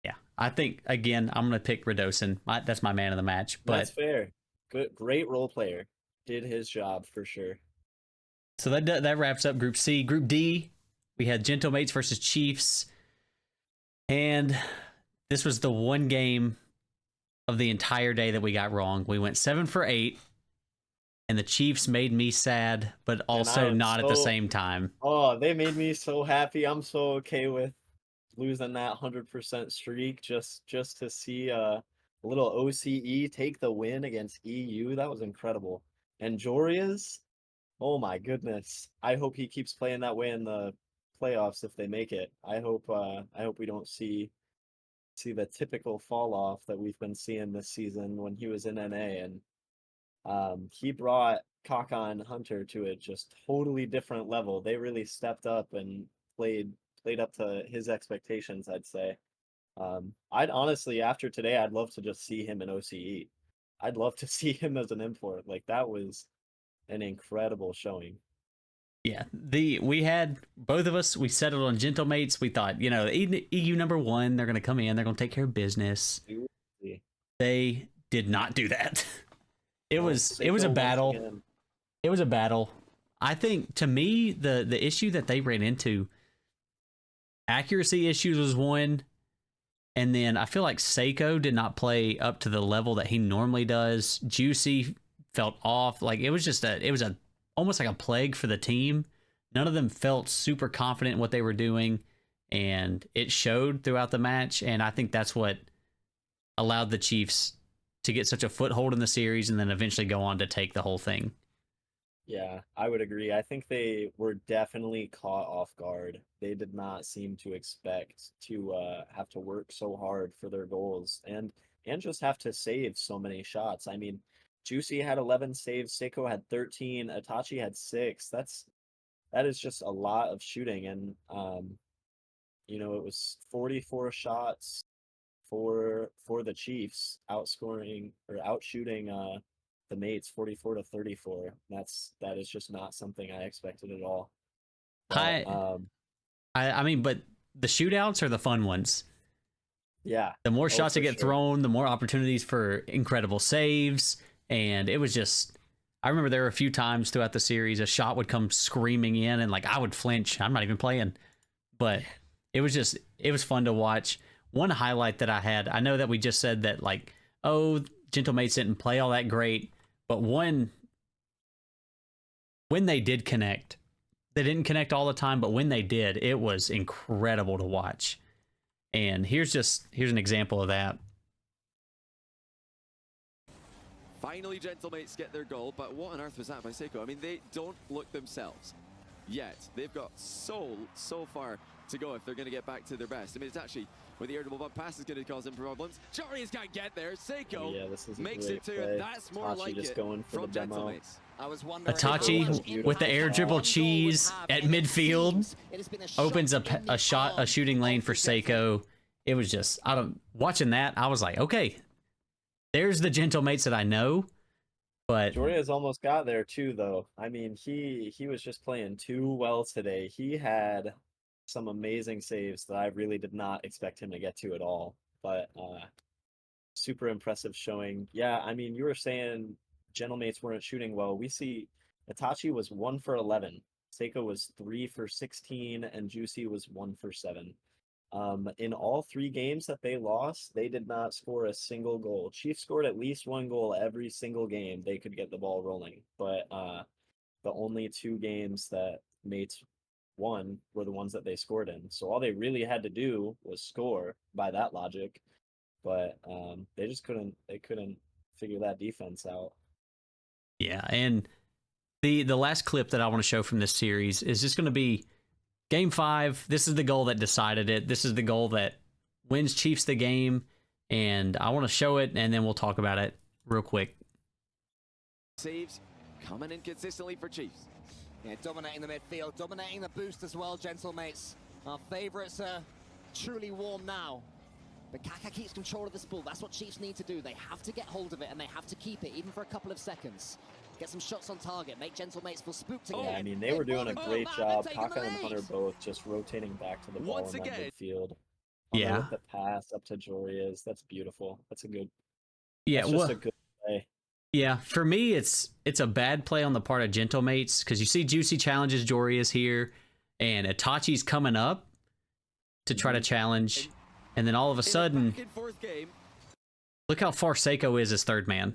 yeah, I think, again, I'm going to pick Radosin. That's my man of the match. But that's fair. Good, great role player. Did his job for sure. So that wraps up Group C. Group D, we had Gentlemates versus Chiefs. And this was the one game of the entire day that we got wrong. We went 7 for 8. And the Chiefs made me sad, but also not at the same time. Oh, they made me so happy. I'm so okay with losing that 100% streak just to see a little OCE take the win against EU. That was incredible. And Joria's, oh my goodness. I hope he keeps playing that way in the playoffs if they make it. I hope we don't see the typical fall off that we've been seeing this season when he was in NA, and he brought Kaka and Hunter to a just totally different level. They really stepped up and played up to his expectations, I'd say. I'd honestly, after today, I'd love to just see him in OCE. I'd love to see him as an import. Like, that was an incredible showing. Yeah, we had, both of us, we settled on Gentlemates. We thought, EU number 1, they're going to come in, they're going to take care of business. They did not do that. It was a battle. It was a battle. I think, to me, the issue that they ran into, accuracy issues was one, and then I feel like Seiko did not play up to the level that he normally does. Juicy felt off. Like, it was almost like a plague for the team. None of them felt super confident in what they were doing, and it showed throughout the match, and I think that's what allowed the Chiefs to get such a foothold in the series and then eventually go on to take the whole thing. Yeah, I would agree. I think they were definitely caught off guard. They did not seem to expect to have to work so hard for their goals and just have to save so many shots. I mean, Juicy had 11 saves, Seiko had 13, Itachi had 6. That is just a lot of shooting, and it was 44 shots for the Chiefs, outshooting the mates 44-34. That is just not something I expected at all. But, I mean, but the shootouts are the fun ones. Yeah. The more shots that get thrown, the more opportunities for incredible saves. And it was just, I remember there were a few times throughout the series, a shot would come screaming in and like I would flinch. I'm not even playing. But it was fun to watch. One highlight that I had, I know that we just said that, like, oh, Gentlemates didn't play all that great, but when they did connect, They didn't connect all the time, but when they did, it was incredible to watch. And here's an example of that. Finally, Gentlemates get their goal, but what on earth was that by Seiko? I mean, they don't look themselves yet. They've got so far to go if they're going to get back to their best. I mean, it's actually, with the irritable bump pass is going to cause them problems. Jarius can't get there. Seiko makes it to play. it. That's more Itachi like just it going for from the demo. Gentlemates. I was wondering Itachi with the air dribble cheese at midfield opens a shooting lane for Seiko. It was just, watching that, I was like, okay, there's the Gentlemates that I know. But Joria's almost got there too, though. I mean, he was just playing too well today. He had some amazing saves that I really did not expect him to get to at all. But super impressive showing. Yeah, I mean, you were saying Gentlemates weren't shooting well. We see Itachi was 1 for 11. Seiko was 3 for 16, and Juicy was 1 for 7. In all 3 games that they lost, they did not score a single goal. Chiefs scored at least 1 goal every single game they could get the ball rolling. But the only 2 games that Mates won were the ones that they scored in. So all they really had to do was score by that logic. But they just couldn't figure that defense out. Yeah, and the last clip that I want to show from this series is just going to be Game 5. This is the goal that decided it. This is the goal that wins Chiefs the game, and I want to show it, and then we'll talk about it real quick. Saves coming in consistently for Chiefs. Yeah, dominating the midfield, dominating the boost as well, Gentlemates. Our favourites are truly warm now. But Kaka keeps control of this ball. That's what Chiefs need to do. They have to get hold of it, and they have to keep it, even for a couple of seconds. Get some shots on target, make Gentlemates feel spooked again. Yeah, I mean, they were doing a great job. Kaka and Hunter both just rotating back to the ball in that midfield. Yeah. With the pass up to Joria's. That's beautiful. That's a good... Yeah, that's just a good play. Yeah, for me, it's a bad play on the part of Gentlemates, because you see Juicy challenges Joria's here, and Itachi's coming up to try to challenge, and then all of a sudden, look how far Seiko is as third man.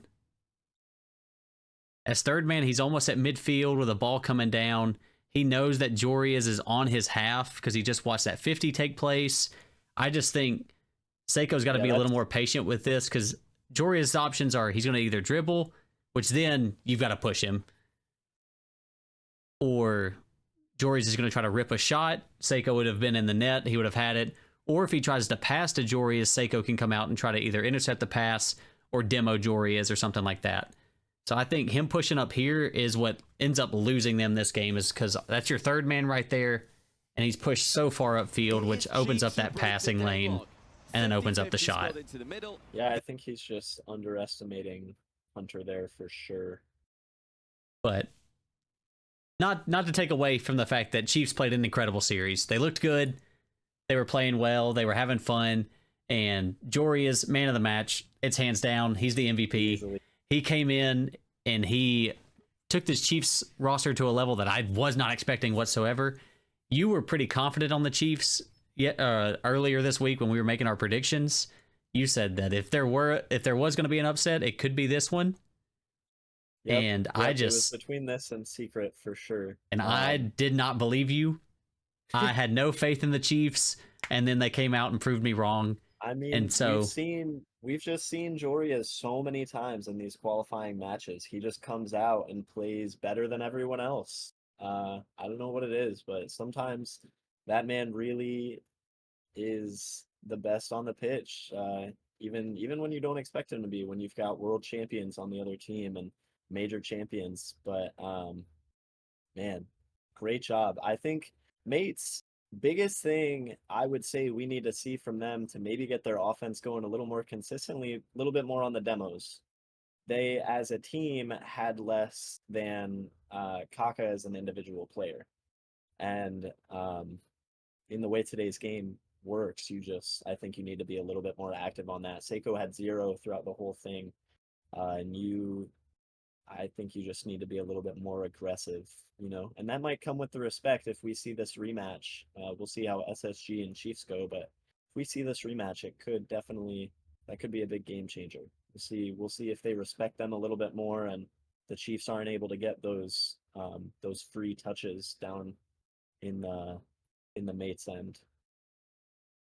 As third man, he's almost at midfield with a ball coming down. He knows that Joria's is on his half because he just watched that 50 take place. I just think Seiko's got to be a little more patient with this, because Joria's options are he's going to either dribble, which then you've got to push him, or Joria's is going to try to rip a shot. Seiko would have been in the net. He would have had it. Or if he tries to pass to Joria's, Seiko can come out and try to either intercept the pass or demo Joria's or something like that. So I think him pushing up here is what ends up losing them this game, is because that's your third man right there, and he's pushed so far upfield, which opens up that passing lane and then opens up the shot. Yeah, I think he's just underestimating Hunter there for sure. But not to take away from the fact that Chiefs played an incredible series. They looked good. They were playing well. They were having fun. And Joria's man of the match. It's hands down. He's the MVP. Easily. He came in and he took this Chiefs roster to a level that I was not expecting whatsoever. You were pretty confident on the Chiefs earlier this week when we were making our predictions. You said that if there was going to be an upset, it could be this one. Yep, and I just... it was between this and Secret for sure. And I did not believe you. I had no faith in the Chiefs, and then they came out and proved me wrong. I mean, and so we've just seen Joria so many times in these qualifying matches. He just comes out and plays better than everyone else. I don't know what it is, but sometimes that man really is the best on the pitch. Even when you don't expect him to be, when you've got world champions on the other team and major champions. But man, great job. I think Mates' biggest thing I would say we need to see from them to maybe get their offense going a little more consistently, a little bit more on the demos. They, as a team, had less than Kaka as an individual player. And in the way today's game works, I think you need to be a little bit more active on that. Seiko had 0 throughout the whole thing. I think you just need to be a little bit more aggressive, and that might come with the respect if we see this rematch. We'll see how SSG and Chiefs go, but if we see this rematch, that could be a big game changer. We'll see if they respect them a little bit more, and the Chiefs aren't able to get those free touches down in the mates end.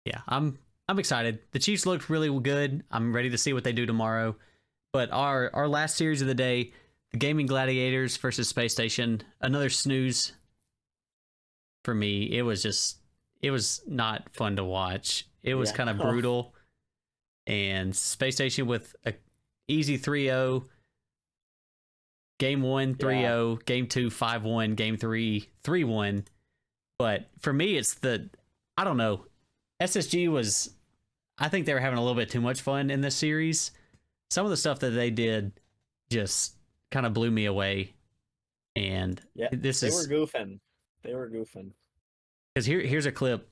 Yeah, I'm excited. The Chiefs looked really good. I'm ready to see what they do tomorrow. But our last series of the day, the Gaming Gladiators versus Space Station, another snooze for me. It was not fun to watch. It was kind of brutal. And Space Station with a easy 3-0. Game 1, 3-0. Game 2, 5-1. Game 3, 3-1. But for me, it's I don't know. SSG was, I think they were having a little bit too much fun in this series. Some of the stuff that they did just kind of blew me away. And they were goofing. They were goofing. Because here's a clip.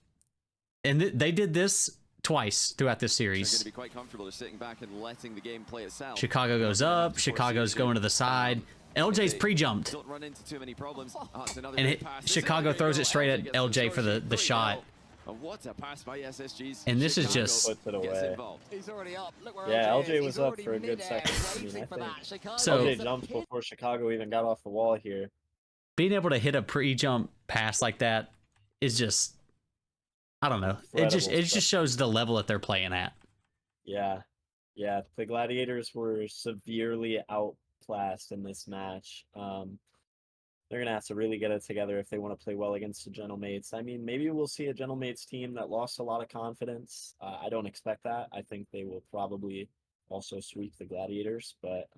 And they did this twice throughout this series. They're going to be quite comfortable just sitting back and letting the game play itself. Chicago goes up. Chicago's going to the side. LJ's pre-jumped. Don't run into too many problems. And Chicago throws it straight at LJ for the shot. What a pass by SSG's. And this is just... Puts it away. He's already up. Look where LJ is. was up for a good second. I think So, LJ jumped before Chicago even got off the wall here. Being able to hit a pre-jump pass like that is just... I don't know. It just shows the level that they're playing at. Yeah. The Gladiators were severely outclassed in this match. They're going to have to really get it together if they want to play well against the Gentlemates. I mean, maybe we'll see a Gentlemates team that lost a lot of confidence. I don't expect that. I think they will probably also sweep the Gladiators. But,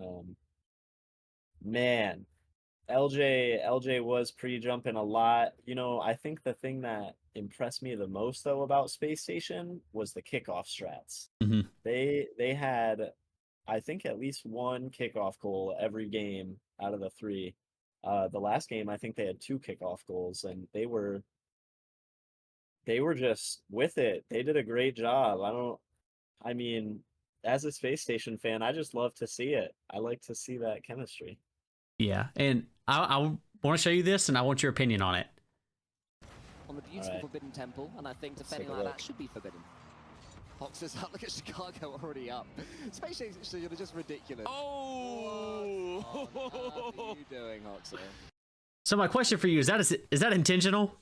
man, LJ was pre-jumping a lot. You know, I think the thing that impressed me the most, though, about Space Station was the kickoff strats. Mm-hmm. They had, I think, at least one kickoff goal every game out of the 3. The last game, I think they had 2 kickoff goals, and they were just with it. They did a great job. I mean, as a Space Station fan, I just love to see it. I like to see that chemistry. Yeah, and I want to show you this, and I want your opinion on it. On the beautiful Forbidden Temple, and I think defending like that should be forbidden. Fox is up. Look at Chicago already up. Space Station are just ridiculous. Oh! What are you doing, Hoxer? So my question for you is that intentional?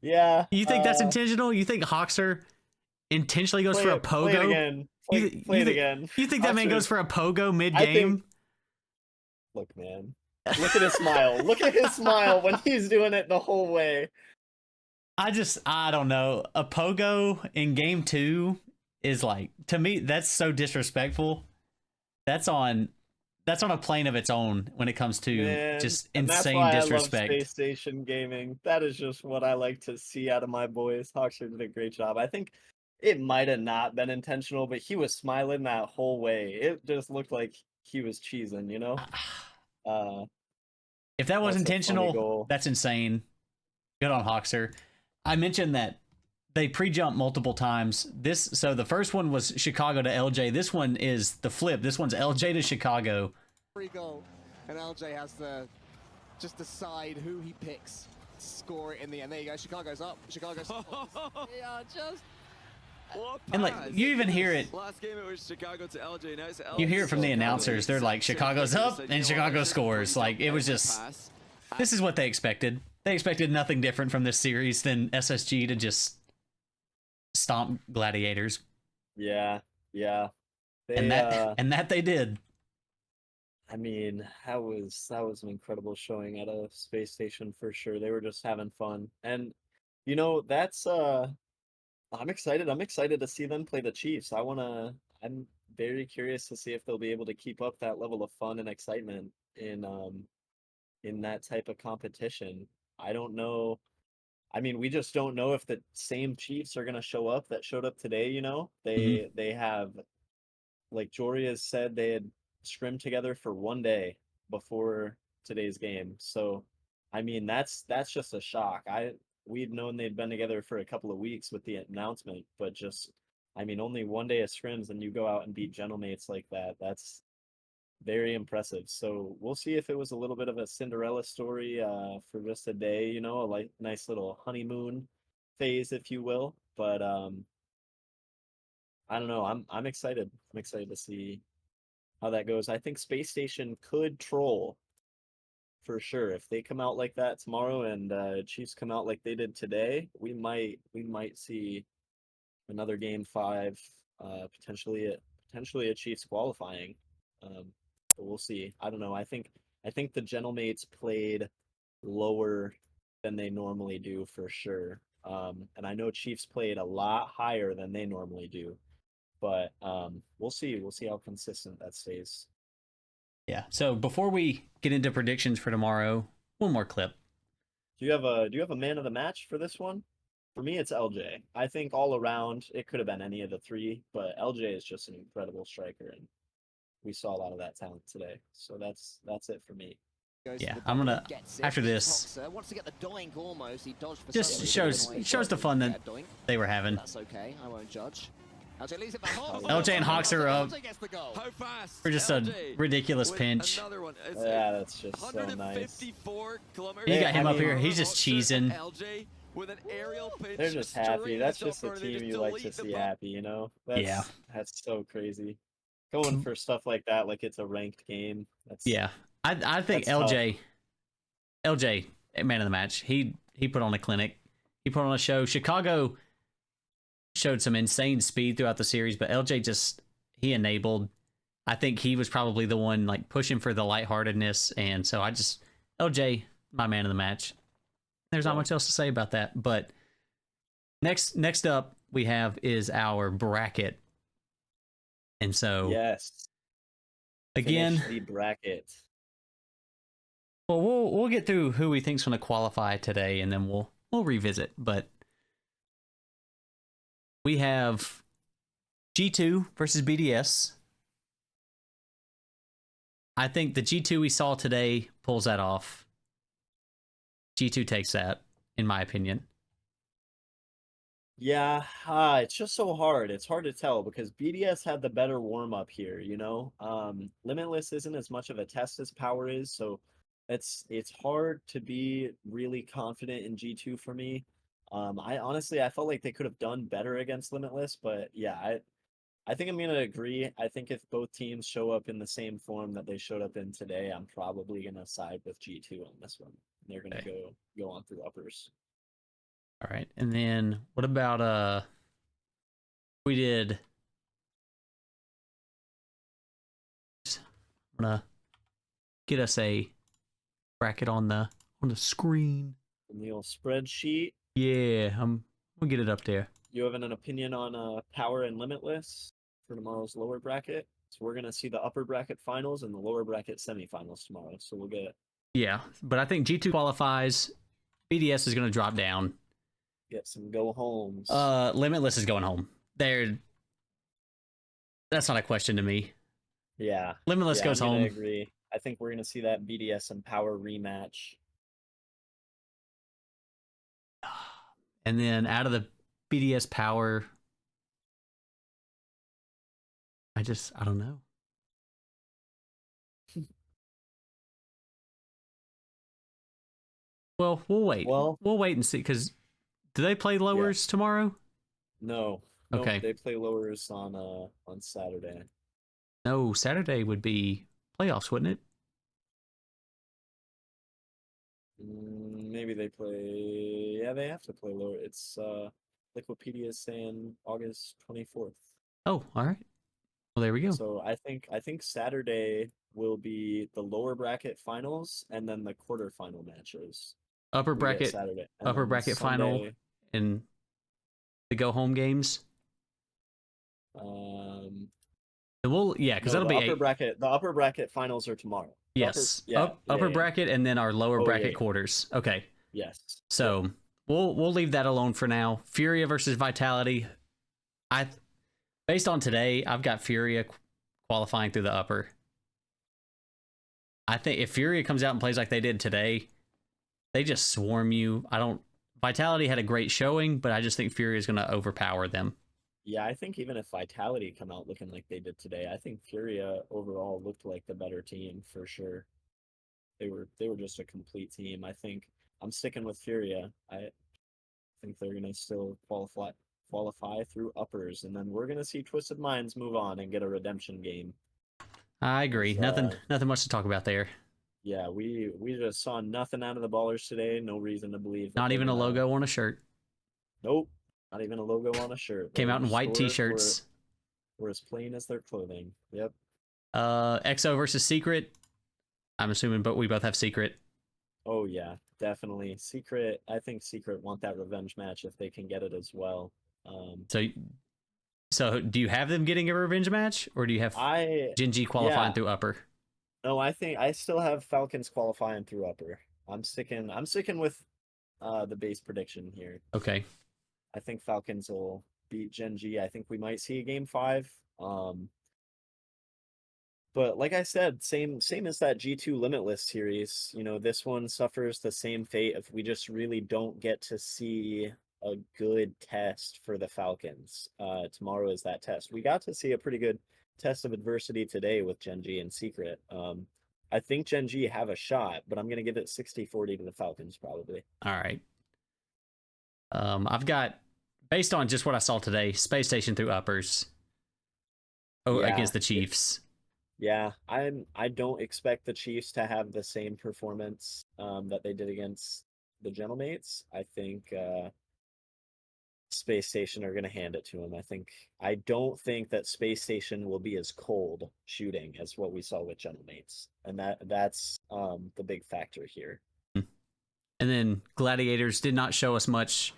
Yeah. You think that's intentional? You think Hoxer intentionally goes for a pogo? Play it again. Play it again. You think that man goes for a pogo mid-game? Look, man. Look at his smile. Look at his smile when he's doing it the whole way. I don't know. A pogo in game 2 is like, to me, that's so disrespectful. That's on a plane of its own when it comes to just insane disrespect. I love Space Station gaming. That is just what I like to see out of my boys. Hoxer did a great job. I think it might have not been intentional, but he was smiling that whole way. It just looked like he was cheesing, you know? If that was intentional, that's insane. Good on Hoxer. I mentioned that they pre-jumped multiple times. So the first one was Chicago to LJ. This one is the flip. This one's LJ to Chicago. Free goal, and LJ has to just decide who he picks to score it in the end. There you go. Chicago's up. Chicago's yeah, just. And like you even hear it. Last game it was Chicago to LJ. Now it's LJ. You hear it from the announcers. They're like, Chicago's up and Chicago scores. Like it was just. This is what they expected. They expected nothing different from this series than SSG to just stomp Gladiators. Yeah. And that they did. I mean, that was an incredible showing at a Space Station for sure. They were just having fun. And you know, that's I'm excited. I'm excited to see them play the Chiefs. I'm very curious to see if they'll be able to keep up that level of fun and excitement in that type of competition. I don't know. I mean, we just don't know if the same Chiefs are going to show up that showed up today, you know? They have, like Jory has said, they had scrimmed together for 1 day before today's game. So, I mean, that's just a shock. We'd known they'd been together for a couple of weeks with the announcement, but just, I mean, only 1 day of scrims and you go out and beat Gentlemates like that. That's very impressive. So we'll see if it was a little bit of a Cinderella story for just a day, you know, a nice little honeymoon phase, if you will. But I don't know. I'm excited. I'm excited to see how that goes. I think Space Station could troll for sure. If they come out like that tomorrow and Chiefs come out like they did today, we might see another game 5, potentially a Chiefs qualifying. But we'll see. I don't know. I think the Gentlemates played lower than they normally do for sure. And I know Chiefs played a lot higher than they normally do. But we'll see. We'll see how consistent that stays. Yeah. So before we get into predictions for tomorrow, one more clip. Do you have a man of the match for this one? For me, it's LJ. I think all around it could have been any of the 3, but LJ is just an incredible striker, and we saw a lot of that talent today. So that's it for me. Yeah, I'm gonna after this. Just shows the fun that they were having. That's okay. I won't judge. LJ and Hawks are up for just a ridiculous pinch. Yeah, that's just so nice. You got him up here. He's just cheesing. They're just happy. That's just a team you like to see happy, you know? That's so crazy. Going for stuff like that, like it's a ranked game. I think LJ, man of the match. He put on a clinic. He put on a show. Chicago showed some insane speed throughout the series, but LJ he enabled. I think he was probably the one like pushing for the lightheartedness, and so LJ, my man of the match. There's not much else to say about that. But next up we have is our bracket, and so again the bracket. Well, we'll get through who we think's going to qualify today, and then we'll revisit. But we have G2 versus BDS. I think the G2 we saw today pulls that off. G2 takes that, in my opinion. Yeah, it's just so hard. It's hard to tell because BDS had the better warm-up here, you know? Limitless isn't as much of a test as Power is, so it's hard to be really confident in G2 for me. I felt like they could have done better against Limitless, but yeah, I think I'm gonna agree. I think if both teams show up in the same form that they showed up in today, I'm probably gonna side with G2 on this one. They're gonna go on through uppers. All right, and then what about we did? I'm gonna get us a bracket on the screen. In the old spreadsheet. Yeah, we'll get it up there. You have an opinion on Power and Limitless for tomorrow's lower bracket? So we're gonna see the upper bracket finals and the lower bracket semifinals tomorrow. So we'll get. Yeah, but I think G2 qualifies. BDS is gonna drop down. Get some go homes. Limitless is going home. That's not a question to me. Yeah. Limitless goes home. I agree. I think we're gonna see that BDS and Power rematch. And then out of the BDS Power, I don't know. Well, we'll wait. We'll wait and see, because do they play lowers tomorrow? No. Okay. They play lowers on Saturday. No, Saturday would be playoffs, wouldn't it? Maybe they play. Yeah, they have to play lower. It's Liquipedia is saying August 24th. Oh, all right. Well, there we go. So I think Saturday will be the lower bracket finals and then the quarterfinal matches. Upper bracket final and the go home games. Because that'll be the upper bracket finals are tomorrow. Yes. Upper bracket and then our lower bracket quarters. Okay. Yes. So we'll leave that alone for now. Furia versus Vitality. Based on today, I've got Furia qualifying through the upper. I think if Furia comes out and plays like they did today, they just swarm you. Vitality had a great showing, but I just think Furia is going to overpower them. Yeah, I think even if Vitality come out looking like they did today, I think Furia overall looked like the better team for sure. They were just a complete team. I think I'm sticking with Furia. I think they're gonna still qualify through uppers, and then we're gonna see Twisted Minds move on and get a redemption game. I agree. Nothing much to talk about there. Yeah, we just saw nothing out of the ballers today. No reason to believe that Not they're even a gonna- logo on a shirt. Nope, not even a logo on a shirt. Came out Their in white scores t-shirts. were as plain as their clothing. Yep. EXO versus Secret. I'm assuming, but we both have Secret. Oh yeah, definitely. Secret. I think Secret want that revenge match if they can get it as well. So do you have them getting a revenge match, or do you have Genji qualifying through upper? No, I think I still have Falcons qualifying through upper. I'm sticking with the base prediction here. Okay. I think Falcons will beat Genji. I think we might see a game 5. But like I said, same as that G2 Limitless series, you know, this one suffers the same fate if we just really don't get to see a good test for the Falcons. Tomorrow is that test. We got to see a pretty good test of adversity today with Genji and Secret. I think Genji have a shot, but I'm going to give it 60-40 to the Falcons probably. All right. I've got, based on just what I saw today, Space Station through uppers against the Chiefs. Yeah, I don't expect the Chiefs to have the same performance that they did against the Gentlemates. I think Space Station are going to hand it to them. I don't think that Space Station will be as cold shooting as what we saw with Gentlemates, and that's the big factor here. And then Gladiators did not show us much.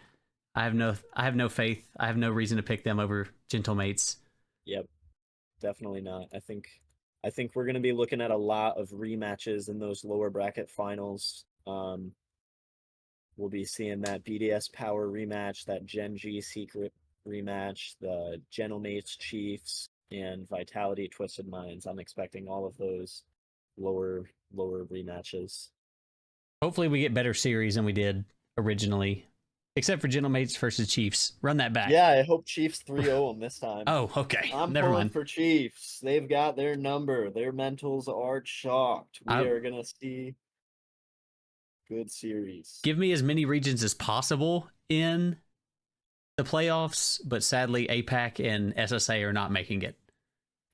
I have no faith. I have no reason to pick them over Gentlemates. Yep, definitely not. I think we're going to be looking at a lot of rematches in those lower bracket finals. We'll be seeing that BDS Power rematch, that Genji Secret rematch, the Gentlemates Chiefs, and Vitality Twisted Minds. I'm expecting all of those lower rematches. Hopefully we get better series than we did originally. Except for Gentlemates versus Chiefs. Run that back. Yeah, I hope Chiefs 3-0 them this time. Oh, okay. I'm Never pulling mind. for Chiefs. They've got their number. Their mentals are shocked. We are going to see good series. Give me as many regions as possible in the playoffs, but sadly APAC and SSA are not making it.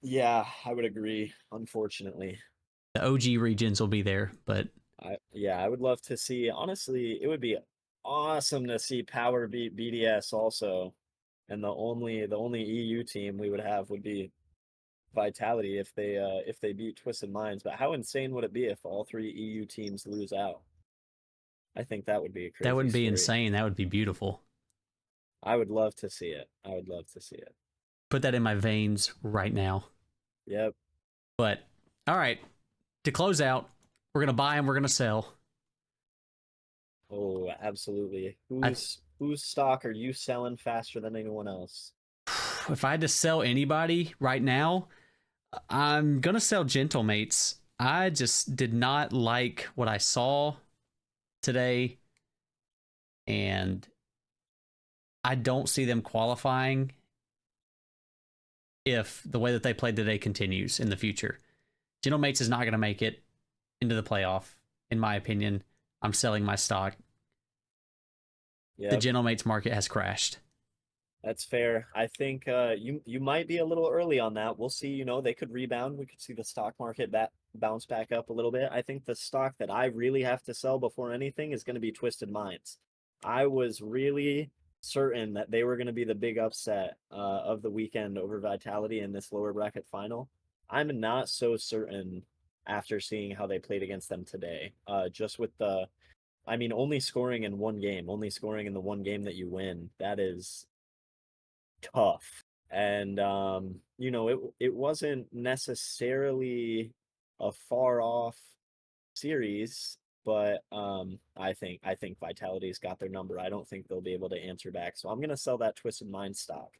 Yeah, I would agree, unfortunately. The OG regions will be there, but I would love to see, honestly, it would be awesome to see Power beat BDS also. And the only EU team we would have would be Vitality if they beat Twisted Minds. But how insane would it be if all 3 EU teams lose out? I think that would be a crazy that wouldn't be story. insane. That would be beautiful. I would love to see it. Put that in my veins right now. Yep. But all right, to close out, we're gonna buy and we're gonna sell. Oh, absolutely. Whose stock are you selling faster than anyone else? If I had to sell anybody right now, I'm gonna sell Gentlemates. I just did not like what I saw today, and I don't see them qualifying if the way that they played today continues in the future. Gentlemates is not going to make it into the playoff, in my opinion. I'm selling my stock. Yep. The Gentlemates market has crashed. That's fair. I think you might be a little early on that. We'll see. You know, they could rebound. We could see the stock market bounce back up a little bit. I think the stock that I really have to sell before anything is going to be Twisted Minds. I was really certain that they were going to be the big upset of the weekend over Vitality in this lower bracket final. I'm not so certain after seeing how they played against them today. Just with only scoring in one game, only scoring in the one game that you win. That is tough. And it wasn't necessarily a far off series, but I think Vitality's got their number. I don't think they'll be able to answer back. So I'm gonna sell that Twisted Mind stock.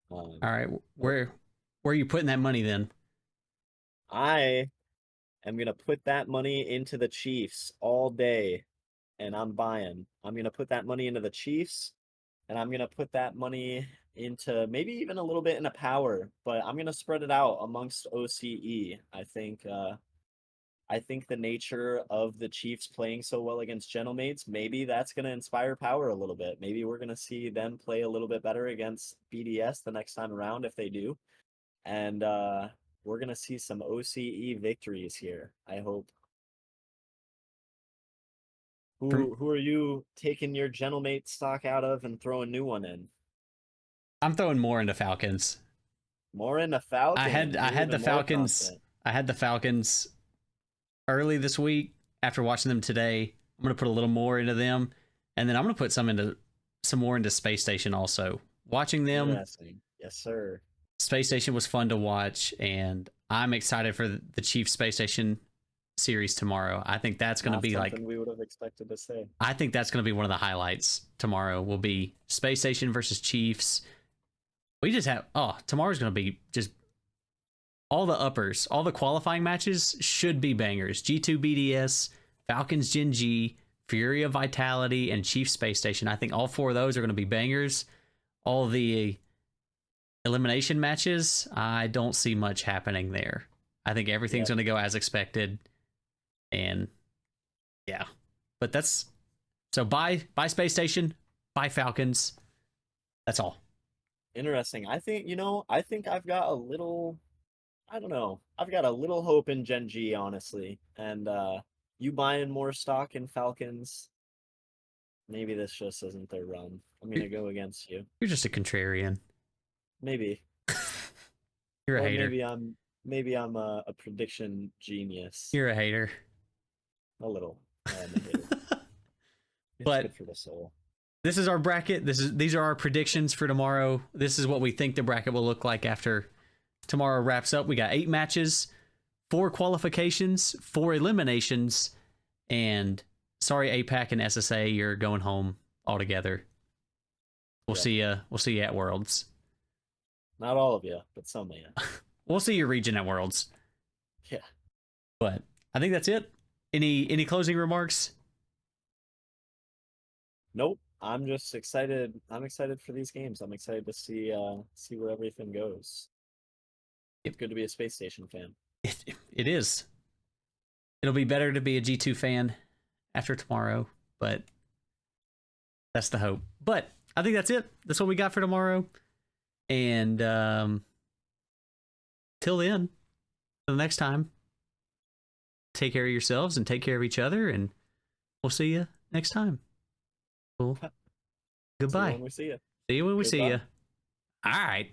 All right, where are you putting that money then? I am gonna put that money into the Chiefs all day, and I'm buying. I'm gonna put that money into the Chiefs, and I'm gonna put that money into maybe even a little bit in a Power, but I'm gonna spread it out amongst OCE. I think the nature of the Chiefs playing so well against Gentlemates, maybe that's going to inspire Power a little bit. Maybe we're going to see them play a little bit better against BDS the next time around if they do. And we're going to see some OCE victories here, I hope. Who are you taking your Gentlemate stock out of and throwing new one in? I'm throwing more into Falcons. More into Falcons. I had the Falcons. Confident. I had the Falcons early this week. After watching them today, I'm gonna put a little more into them, and then I'm gonna put some more into Space Station also. Watching them, Interesting. Yes, sir. Space Station was fun to watch, and I'm excited for the Chiefs Space Station series tomorrow. I think that's going to be like we would have expected to say. I think that's going to be one of the highlights tomorrow. Will be Space Station versus Chiefs. We just have tomorrow's going to be just all the uppers, all the qualifying matches should be bangers. G2 BDS, Falcons Gen G, Fury of Vitality, and Chiefs Space Station. I think all 4 of those are going to be bangers. All the elimination matches, I don't see much happening there. I think everything's going to go as expected. And yeah, but that's so buy Space Station, buy Falcons. That's all. Interesting. I think I've got a little, I don't know. I've got a little hope in Gen G, honestly. And you buying more stock in Falcons, maybe this just isn't their run. I'm gonna go against you. You're just a contrarian. Maybe. You're a or hater. Maybe I'm a prediction genius. You're a hater. A little. I am a hater. It's But good for the soul. this is our bracket. These are our predictions for tomorrow. This is what we think the bracket will look like after tomorrow wraps up. We got 8 matches, 4 qualifications, 4 eliminations, and sorry APAC and SSA, you're going home altogether. We'll see you at Worlds. Not all of you, but some of you. We'll see your region at Worlds. Yeah. But I think that's it. Any closing remarks? Nope. I'm just excited. I'm excited for these games. I'm excited to see where everything goes. It's good to be a Space Station fan. It is. It'll be better to be a G2 fan after tomorrow, but that's the hope. But I think that's it. That's what we got for tomorrow. And till then, till the next time, take care of yourselves and take care of each other, and we'll see you next time. Cool. Goodbye. See you when we see you. See you when we see Goodbye. you. All right.